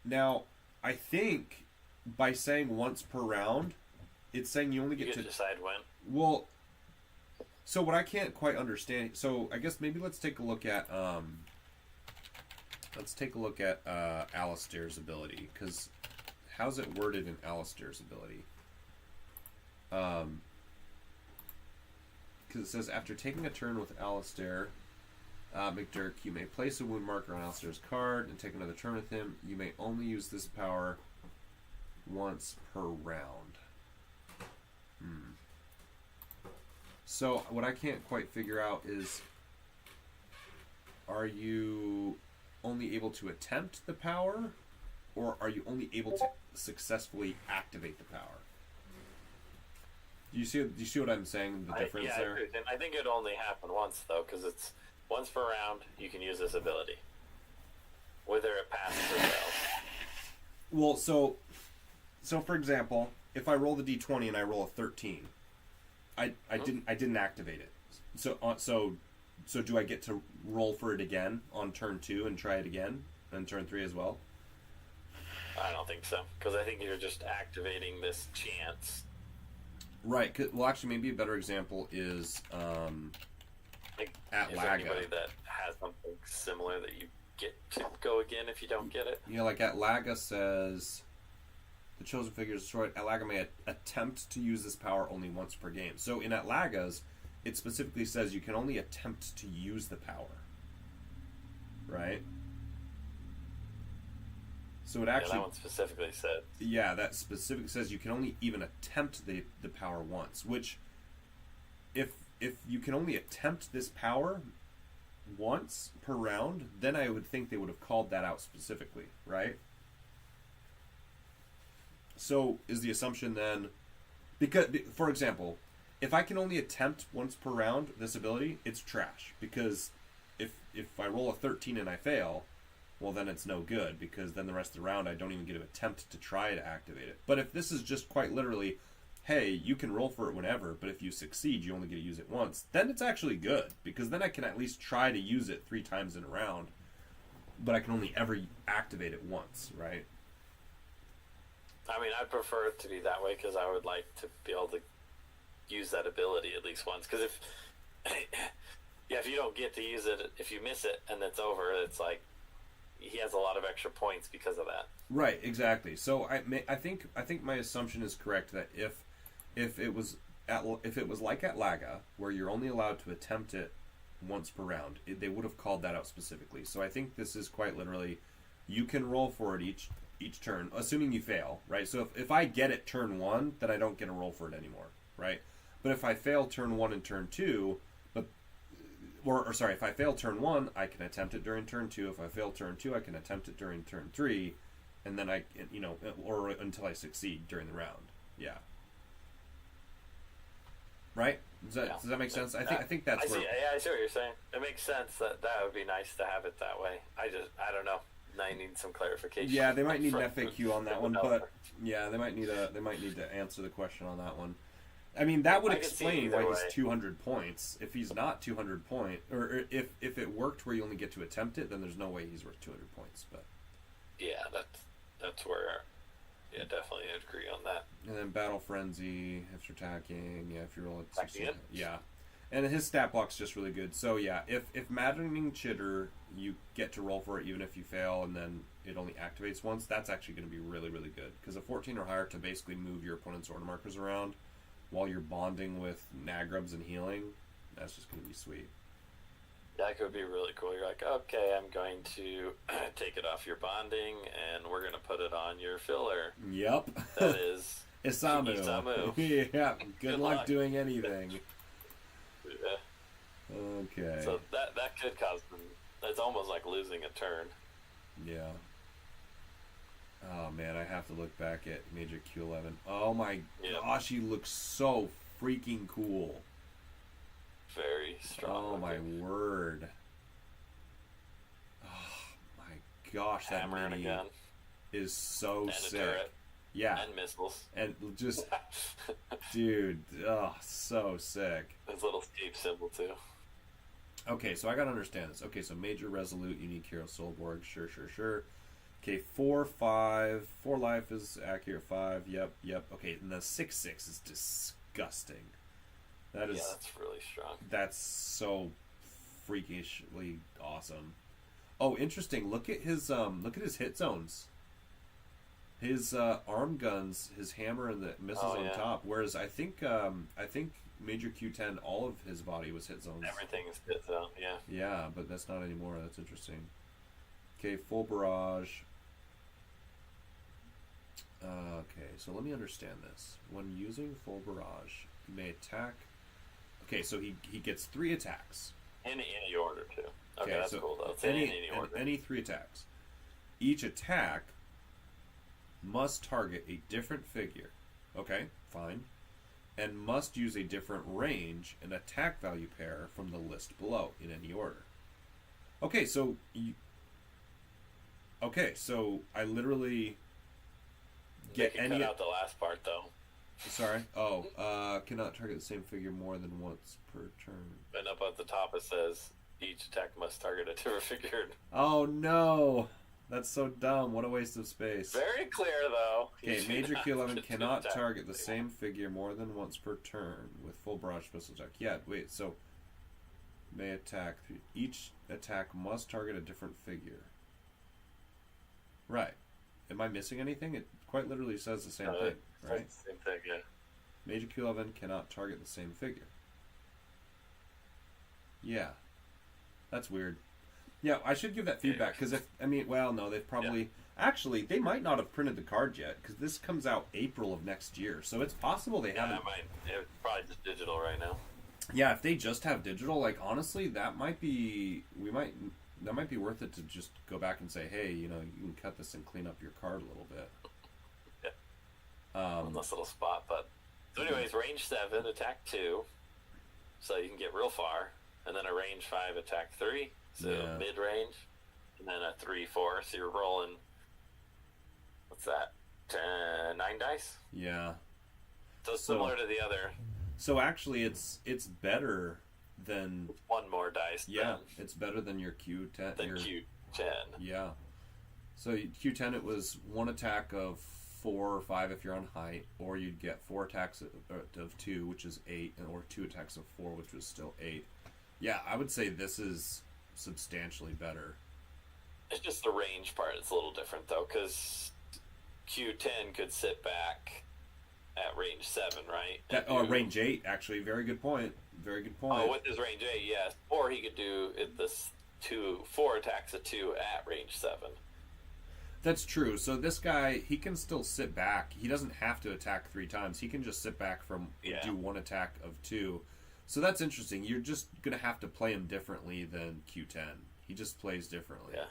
Now, I think by saying once per round, it's saying you only get to decide when. Well, so what I can't quite understand. So I guess maybe let's take a look at Alistair's ability, because how's it worded in Alistair's ability? Because it says, after taking a turn with Alistair McDurk, you may place a wound marker on Alistair's card and take another turn with him. You may only use this power once per round. So what I can't quite figure out is, are you only able to attempt the power, or are you only able to successfully activate the power? Do you see what I'm saying? The difference there. Yeah, I think it only happened once though, because it's once per round. You can use this ability, whether it passes or fails. Well, so for example, if I roll the d20 and I roll a 13, I didn't activate it. So do I get to roll for it again on turn 2 and try it again on turn 3 as well? I don't think so, because I think you're just activating this chance. Right. Well, actually, maybe a better example is at Laga. Anybody that has something similar that you get to go again if you don't get it? You know, like at Laga says, the chosen figure is destroyed. At Laga may attempt to use this power only once per game. So in At Laga's, it specifically says you can only attempt to use the power. Right? So it actually... that one specifically said. Yeah, that specifically says you can only even attempt the power once, which, if you can only attempt this power once per round, then I would think they would have called that out specifically, right? So is the assumption then... Because, for example, if I can only attempt once per round this ability, it's trash. Because if I roll a 13 and I fail... well, then it's no good, because then the rest of the round I don't even get to attempt to try to activate it. But if this is just quite literally, hey, you can roll for it whenever, but if you succeed, you only get to use it once, then it's actually good, because then I can at least try to use it 3 times in a round, but I can only ever activate it once, right? I mean, I'd prefer it to be that way, because I would like to be able to use that ability at least once, because Yeah, if you don't get to use it, if you miss it and it's over, it's like he has a lot of extra points because of that. Right, exactly. So I think my assumption is correct that if it was like at Laga, where you're only allowed to attempt it once per round, they would have called that out specifically. So I think this is quite literally, you can roll for it each turn, assuming you fail, right? So if I get it turn 1, then I don't get a roll for it anymore, right? But if I fail turn 1 and turn 2, if I fail turn 1, I can attempt it during turn 2. If I fail turn 2, I can attempt it during turn 3, and then or until I succeed during the round. Yeah. Right? Does that make sense? I think that's where... I see what you're saying. It makes sense that would be nice to have it that way. I don't know. I need some clarification. Yeah, they might need an FAQ on that one, but yeah, they might need to answer the question on that one. I mean, that would explain why he's 200 points. If he's not 200 points, or if it worked where you only get to attempt it, then there's no way he's worth 200 points. But yeah, that's where, yeah, definitely I'd agree on that. And then Battle Frenzy, if you're attacking, yeah, if you roll at 16, Again? yeah. And his stat block's just really good. So yeah, if Maddening Chitter, you get to roll for it even if you fail, and then it only activates once, that's actually going to be really, really good. Because a 14 or higher to basically move your opponent's order markers around while you're bonding with Nagrubs and healing, that's just going to be sweet. That could be really cool. You're like, okay, I'm going to take it off your bonding, and we're going to put it on your filler. Yep. That is Isamu. Yeah. Good luck doing anything. Yeah. Okay. So that could cause them. It's almost like losing a turn. Yeah. Oh man, I have to look back at Major Q11. Oh my gosh, he looks so freaking cool. Very strong. Oh my word. Oh my gosh, that Hammer mini and a gun. is so And sick. a turret. Yeah. And missiles. And just, dude, so sick. His little escape symbol too. Okay, so I gotta understand this. Okay, so Major Resolute, Unique Hero Soulborg, sure. Okay, 4/5. 4 life is accurate. 5. Yep. Okay, and the 6/6 is disgusting. That is. Yeah, that's really strong. That's so freakishly awesome. Oh, interesting. Look at his hit zones. His arm guns, his hammer, and the missiles on top. Whereas I think Major Q10, all of his body was hit zones. Everything is hit zone. Yeah. Yeah, but that's not anymore. That's interesting. Okay, full barrage. Okay, so let me understand this. When using full barrage, you may attack. Okay, so he gets 3 attacks. In any order too. Okay, that's so cool though. It's any, in any order. Any 3 attacks. Each attack must target a different figure. Okay, fine. And must use a different range and attack value pair from the list below in any order. Okay, so I literally get they can any. Cut out the last part though. Sorry. Cannot target the same figure more than once per turn. And up at the top it says each attack must target a different figure. Oh no, that's so dumb. What a waste of space. Very clear though. Okay, Major Q11 cannot target the same figure more than once per turn with full barrage pistol attack. Yeah, wait. So may attack. Each attack must target a different figure. Right. Am I missing anything? It quite literally says the same thing, right? Same thing, yeah. Major Q11 cannot target the same figure. Yeah. That's weird. Yeah, I should give that feedback, because they've probably... Yeah. Actually, they might not have printed the card yet, because this comes out April of next year, so it's possible they haven't... It's probably just digital right now. Yeah, if they just have digital, like, honestly, that might be worth it to just go back and say, hey, you can cut this and clean up your card a little bit. Yeah. On this little spot, but... So anyways, range 7, attack 2, so you can get real far, and then a range 5, attack 3, so mid-range, and then a 3/4, so you're rolling, what's that, 9 dice? Yeah. So similar to the other. So actually, it's better than... One more dice. Yeah, it's better than your Q10. Q10. Yeah. So Q10, it was 1 attack of 4 or 5 if you're on height, or you'd get 4 attacks of 2, which is 8, or 2 attacks of 4, which was still 8. Yeah, I would say this is substantially better. It's just the range part is a little different, though, because Q10 could sit back at range 7, right? Range 8, actually. Very good point. Very good point. Oh, with his range 8, yes. Or he could do this 4 attacks at 2 at range 7. That's true. So this guy, he can still sit back. He doesn't have to attack 3 times. He can just sit back do 1 attack of 2. So that's interesting. You're just going to have to play him differently than Q10. He just plays differently. Yeah.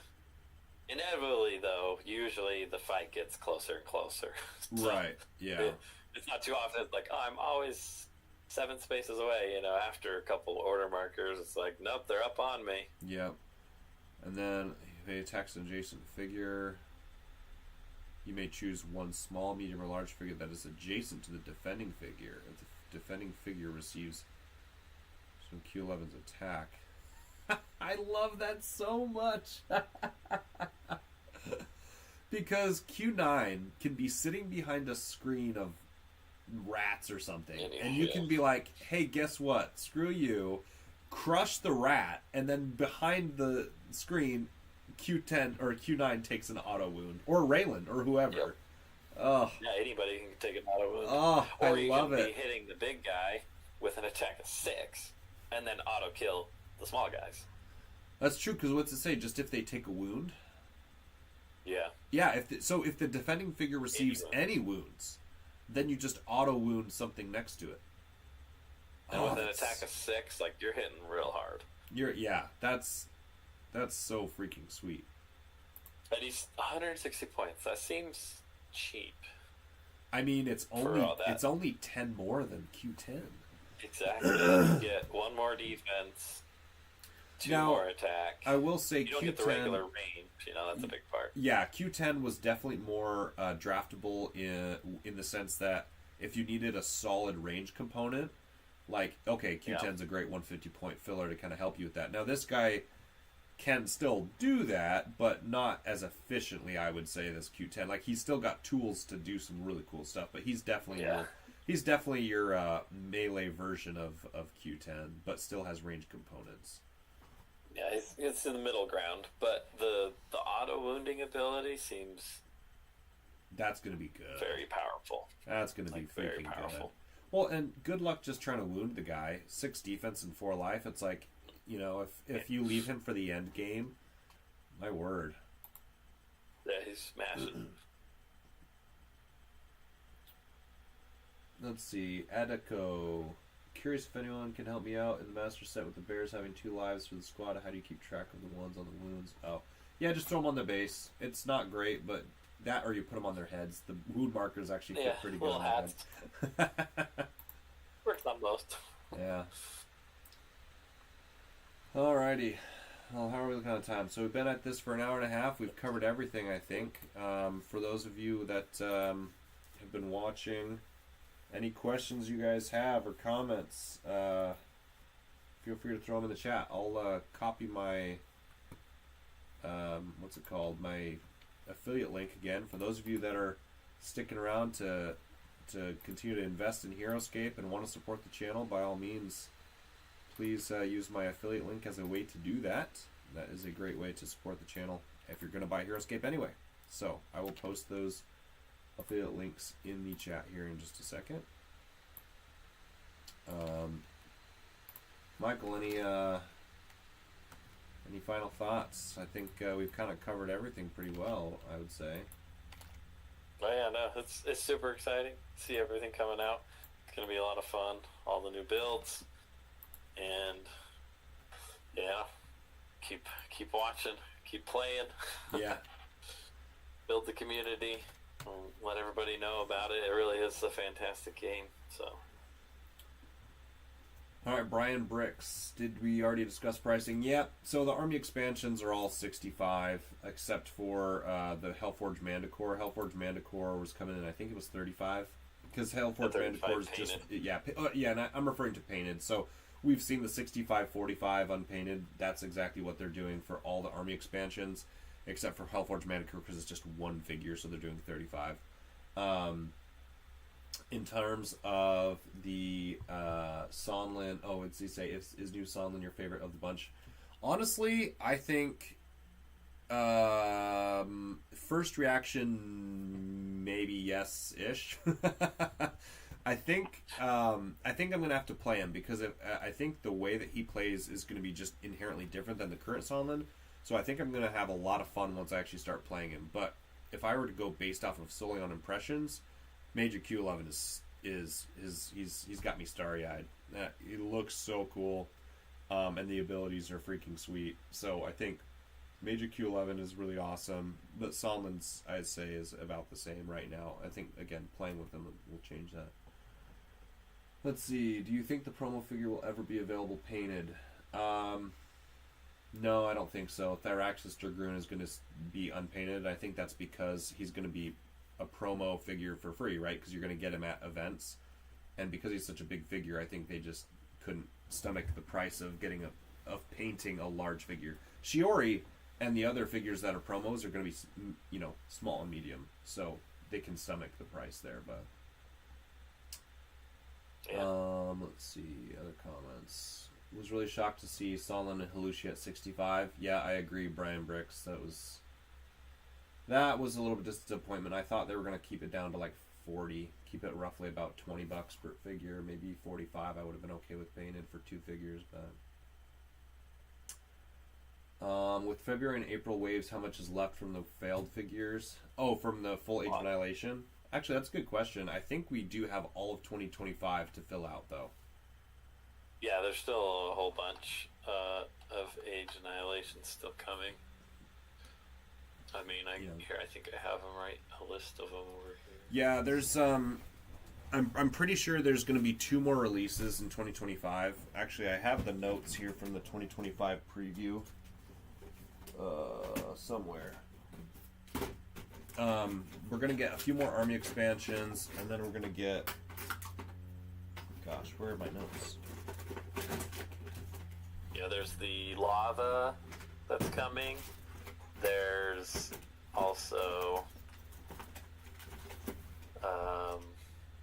Inevitably, though, usually the fight gets closer and closer. Right, yeah. It's not too often. It's like, I'm always 7 spaces away, after a couple order markers. It's like, nope, they're up on me. Yep. And then he attacks an adjacent figure. You may choose one small, medium, or large figure that is adjacent to the defending figure. If the defending figure receives some Q11's attack. I love that so much. Because Q9 can be sitting behind a screen of rats or something. And you can be like, hey, guess what? Screw you. Crush the rat. And then behind the screen, Q10 or Q9 takes an auto wound. Or Raylan or whoever. Yep. Oh. Yeah, anybody can take an auto wound. Oh, or I love it. Or you can be hitting the big guy with an attack of 6 and then auto kill the small guys. That's true, because what's it say? Just if they take a wound? Yeah. Yeah, if the defending figure receives any wounds, then you just auto wound something next to it. And with an attack of 6, like, you're hitting real hard. That's so freaking sweet. And he's 160 points. That seems cheap. I mean, it's only 10 more than Q10. Exactly. You get 1 more defense, 2 more attack. I will say you don't Q10 get the regular range. That's a big part. Yeah, Q10 was definitely more draftable in the sense that if you needed a solid range component, like, okay, Q10's a great 150 point filler to kind of help you with that. Now this guy can still do that, but not as efficiently, I would say, as Q10. Like, he's still got tools to do some really cool stuff, but he's definitely your melee version of Q10, but still has range components. Yeah, it's in the middle ground, but the auto wounding ability seems that's going to be good. Very powerful. That's going to be very freaking powerful. Good. Well, and good luck just trying to wound the guy. 6 defense and 4 life. It's like, if you leave him for the end game, my word. Yeah, he's smashing. Let's see. Adeko. Curious if anyone can help me out in the master set with the bears having 2 lives for the squad. How do you keep track of the ones on the wounds? Oh, yeah, just throw them on the base. It's not great, but that or you put them on their heads. The wound markers actually fit pretty good on their head. Works on most. Yeah. Alrighty. Well, how are we looking at time? So we've been at this for an hour and a half. We've covered everything, I think. For those of you that have been watching, any questions you guys have or comments, feel free to throw them in the chat. I'll copy my, my affiliate link again. For those of you that are sticking around to continue to invest in Heroscape and want to support the channel, by all means, please use my affiliate link as a way to do that. That is a great way to support the channel if you're going to buy Heroscape anyway. So I will post those affiliate links in the chat here in just a second. Michael, any final thoughts? I think we've kind of covered everything pretty well, I would say. Oh yeah, no, it's super exciting to see everything coming out. It's going to be a lot of fun, all the new builds, and yeah, keep watching, keep playing. Yeah. Build the community, let everybody know about it. It really is a fantastic game. So. All right, Brian Bricks. Did we already discuss pricing? Yep. So the army expansions are all 65, except for the Hellforge Mandukor. Hellforge Mandukor was coming in, I think it was 35, because Hellforge Mandukor is just and I'm referring to painted. So we've seen the 65-45 unpainted. That's exactly what they're doing for all the army expansions, except for Hellforge Mandukor because it's just one figure, so they're doing 35. in terms of the Sonlen. Oh, it's you say is new Sonlen your favorite of the bunch? Honestly, I think first reaction maybe yes-ish. I think I'm gonna have to play him because I think the way that he plays is going to be just inherently different than the current Sonlen. So I think I'm gonna have a lot of fun once I actually start playing him. But if I were to go based off of solely on impressions, Major Q11 he's got me starry-eyed. He looks so cool, and the abilities are freaking sweet. So I think Major Q11 is really awesome, but Sonlen's I'd say is about the same right now. I think again playing with them will change that. Let's see. Do you think the promo figure will ever be available painted? No, I don't think so. Theraxis Dragoon is going to be unpainted. I think that's because he's going to be a promo figure for free, right? Because you're going to get him at events, and because he's such a big figure, I think they just couldn't stomach the price of painting a large figure. Shiori and the other figures that are promos are going to be, small and medium, so they can stomach the price there. But let's see other comments. Was really shocked to see Sonlen and Halushia at 65. Yeah, I agree, Brian Bricks. That was a little bit disappointment. I thought they were going to keep it down to like 40, keep it roughly about $20 per figure, maybe 45. I would have been okay with painted for 2 figures, but with February and April waves, how much is left from the failed figures? Oh, from the full Age of Annihilation? Actually, that's a good question. I think we do have all of 2025 to fill out, though. Yeah, there's still a whole bunch of Age Annihilation still coming. I mean, here I think I have them right. A list of them over here. Yeah, there's I'm pretty sure there's going to be 2 more releases in 2025. Actually, I have the notes here from the 2025 preview somewhere. We're going to get a few more army expansions, and then we're going to get... Gosh, where are my notes? Yeah, there's the lava that's coming. There's also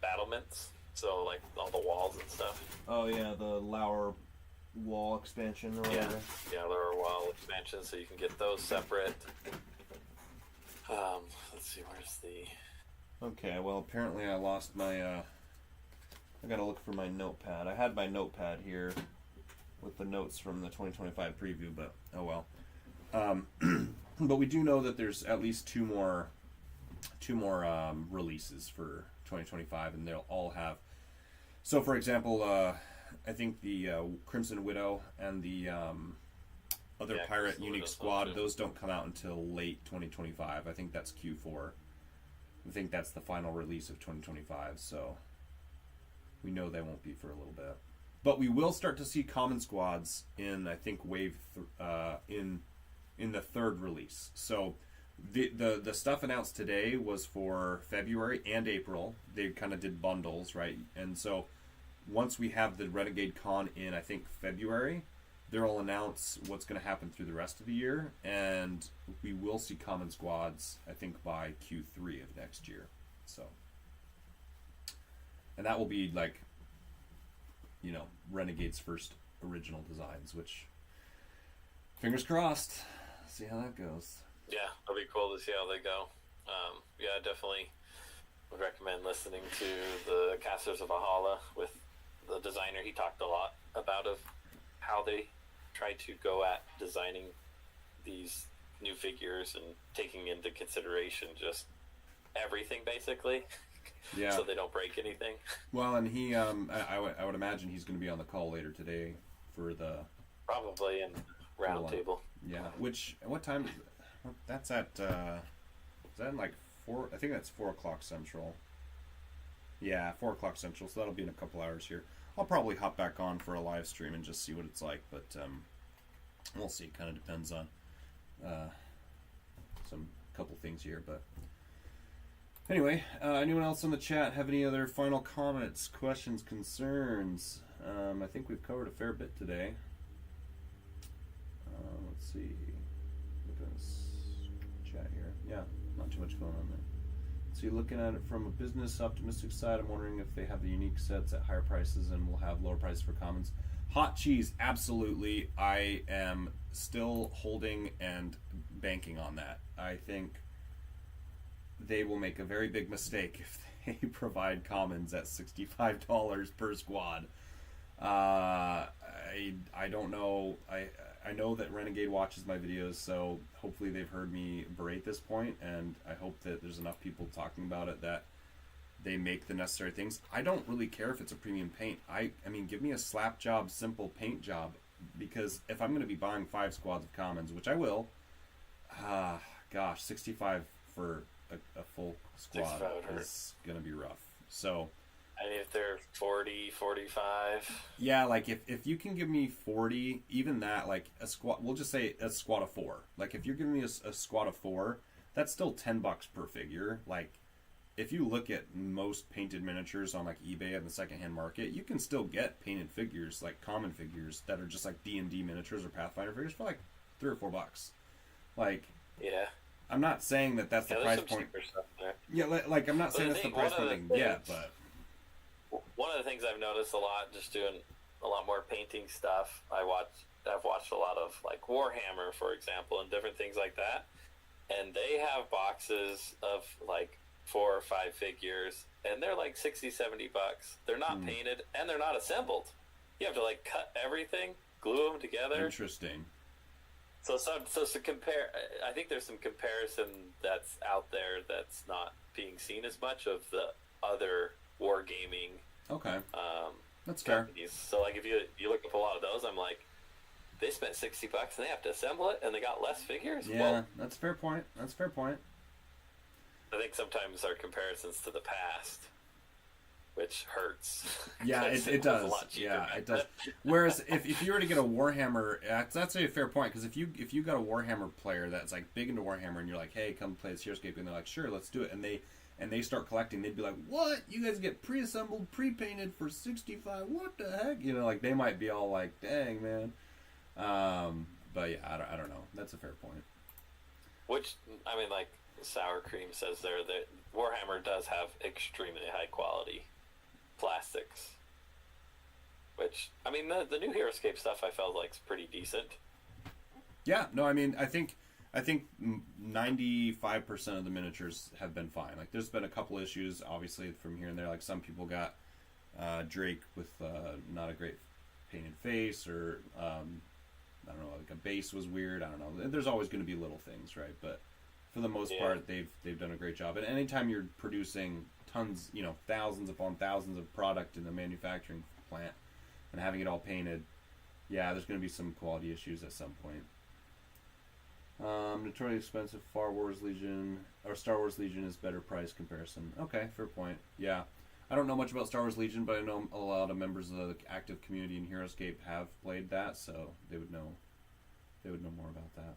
battlements, so like all the walls and stuff. Oh yeah, the Lauer wall expansion or whatever. Yeah, Lauer wall expansion, so you can get those separate. Let's see, where's the... Okay, well apparently I lost my, I gotta look for my notepad. I had my notepad here with the notes from the 2025 preview, but oh well. But we do know that there's at least two more releases for 2025, and they'll all have. So, for example, I think the Crimson Widow and the other Pirate Unique Squad, those don't come out until late 2025. I think that's Q4. I think that's the final release of 2025. So we know they won't be for a little bit, but we will start to see common squads in I think wave in the third release. So the stuff announced today was for February and April. They kind of did bundles, right? And so once we have the Renegade Con in, I think February, they'll announce what's going to happen through the rest of the year, and we will see common squads, I think, by Q3 of next year. So, and that will be like, Renegade's first original designs, which, fingers crossed, see how that goes. Yeah, it'll be cool to see how they go. I definitely would recommend listening to the Casters of Valhalla with the designer. He talked a lot about how they try to go at designing these new figures and taking into consideration just everything, basically. Yeah. So they don't break anything. Well, and he, I would imagine he's going to be on the call later today for the... Probably in roundtable. Yeah. What time? That's at, is that like 4? I think that's 4 o'clock Central. Yeah, 4 o'clock Central, so that'll be in a couple hours here. I'll probably hop back on for a live stream and just see what it's like, but we'll see. It kind of depends on some couple things here, but anyway, anyone else in the chat have any other final comments, questions, concerns? I think we've covered a fair bit today. Let's see. Look at this chat here. Yeah, not too much going on there. Let's So you're looking at it from a business optimistic side. I'm wondering if they have the unique sets at higher prices and will have lower prices for commons. Hot cheese, absolutely. I am still holding and banking on that. I think they will make a very big mistake if they provide commons at $65 per squad. I don't know. I know that Renegade watches my videos, so hopefully they've heard me berate this point, and I hope that there's enough people talking about it that they make the necessary things. I don't really care if it's a premium paint. I mean, give me a slap job, simple paint job, because if I'm going to be buying 5 squads of commons, which I will, gosh, 65 for a full squad is going to be rough. So, I mean, if they're 40, 45. Yeah, like if you can give me 40, even that, like a squad, we'll just say a squad of 4. Like if you're giving me a squad of 4, that's still $10 per figure. Like if you look at most painted miniatures on like eBay and the secondhand market, you can still get painted figures, like common figures that are just like D&D miniatures or Pathfinder figures for like $3 or $4. Like, yeah. I'm not saying that that's the price point. Yeah, like I'm not saying that's the price point they can get, but one of the things I've noticed a lot, just doing a lot more painting stuff, I've watched a lot of like Warhammer, for example, and different things like that, and they have boxes of like 4 or 5 figures, and they're like $60-$70. They're not painted, and they're not assembled. You have to like cut everything, glue them together. Interesting. So to compare, I think there's some comparison that's out there that's not being seen as much of the other wargaming. Okay. That's companies. fair. So like if you look up a lot of those, I'm like, they spent $60 and they have to assemble it, and they got less figures. Yeah, well, that's a fair point. That's a fair point. I think sometimes our comparisons to the past, which hurts. Yeah, it does. Yeah, it does. Whereas if you were to get a Warhammer, that's a fair point, because if you got a Warhammer player that's like big into Warhammer, and you're like, hey, come play this Heroscape, and they're like, sure, let's do it, and they start collecting, they'd be like, what? You guys get pre-assembled, pre-painted for $65? What the heck? You know, like they might be all like, dang, man. But yeah, I don't know. That's a fair point. Which, I mean, like Sour Cream says there, that Warhammer does have extremely high quality plastics. Which, I mean, the new Heroscape stuff I felt like is pretty decent. Yeah, no, I mean, I think 95% of the miniatures have been fine. Like, there's been a couple issues, obviously, from here and there. Like, some people got Drake with not a great painted face, or I don't know, like a base was weird. I don't know. There's always going to be little things, right? But for the most part, they've done a great job. And anytime you're producing tons, you know, thousands upon thousands of product in the manufacturing plant and having it all painted, yeah, there's going to be some quality issues at some point. Notoriously expensive Star Wars Legion is better price comparison. Okay, fair point. Yeah. I don't know much about Star Wars Legion, but I know a lot of members of the active community in Heroscape have played that, so they would know more about that.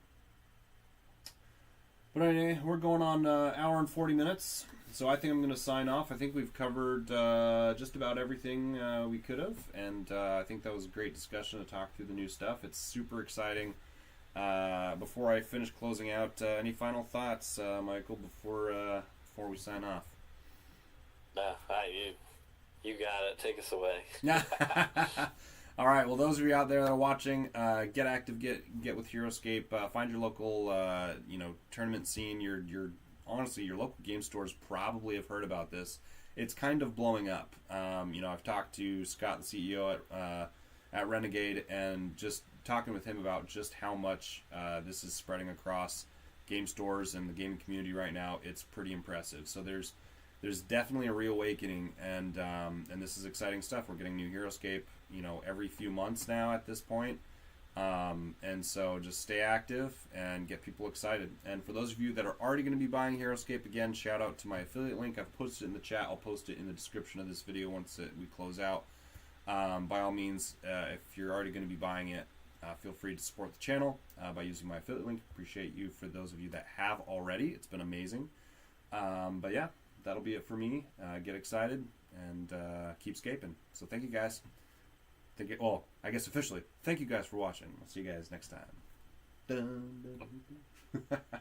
But anyway, we're going on hour and 40 minutes, so I think I'm going to sign off. I think we've covered just about everything we could have, and I think that was a great discussion to talk through the new stuff. It's super exciting. Before I finish closing out, any final thoughts, Michael, before we sign off? No, you got it. Take us away. All right. Well, those of you out there that are watching, get active, get with Heroscape. Find your local, tournament scene. Your honestly, your local game stores probably have heard about this. It's kind of blowing up. I've talked to Scott, the CEO at Renegade, and just talking with him about just how much this is spreading across game stores and the gaming community right now. It's pretty impressive. So there's definitely a reawakening, and this is exciting stuff. We're getting new Heroscape, every few months now at this point. And so just stay active and get people excited. And for those of you that are already going to be buying Heroscape, again, shout out to my affiliate link. I've posted it in the chat. I'll post it in the description of this video once we close out. By all means, if you're already going to be buying it, feel free to support the channel by using my affiliate link. Appreciate you for those of you that have already. It's been amazing. But yeah, that'll be it for me. Get excited and keep scaping. So thank you guys. I guess officially, thank you guys for watching. I'll see you guys next time. Dun, dun, dun, dun.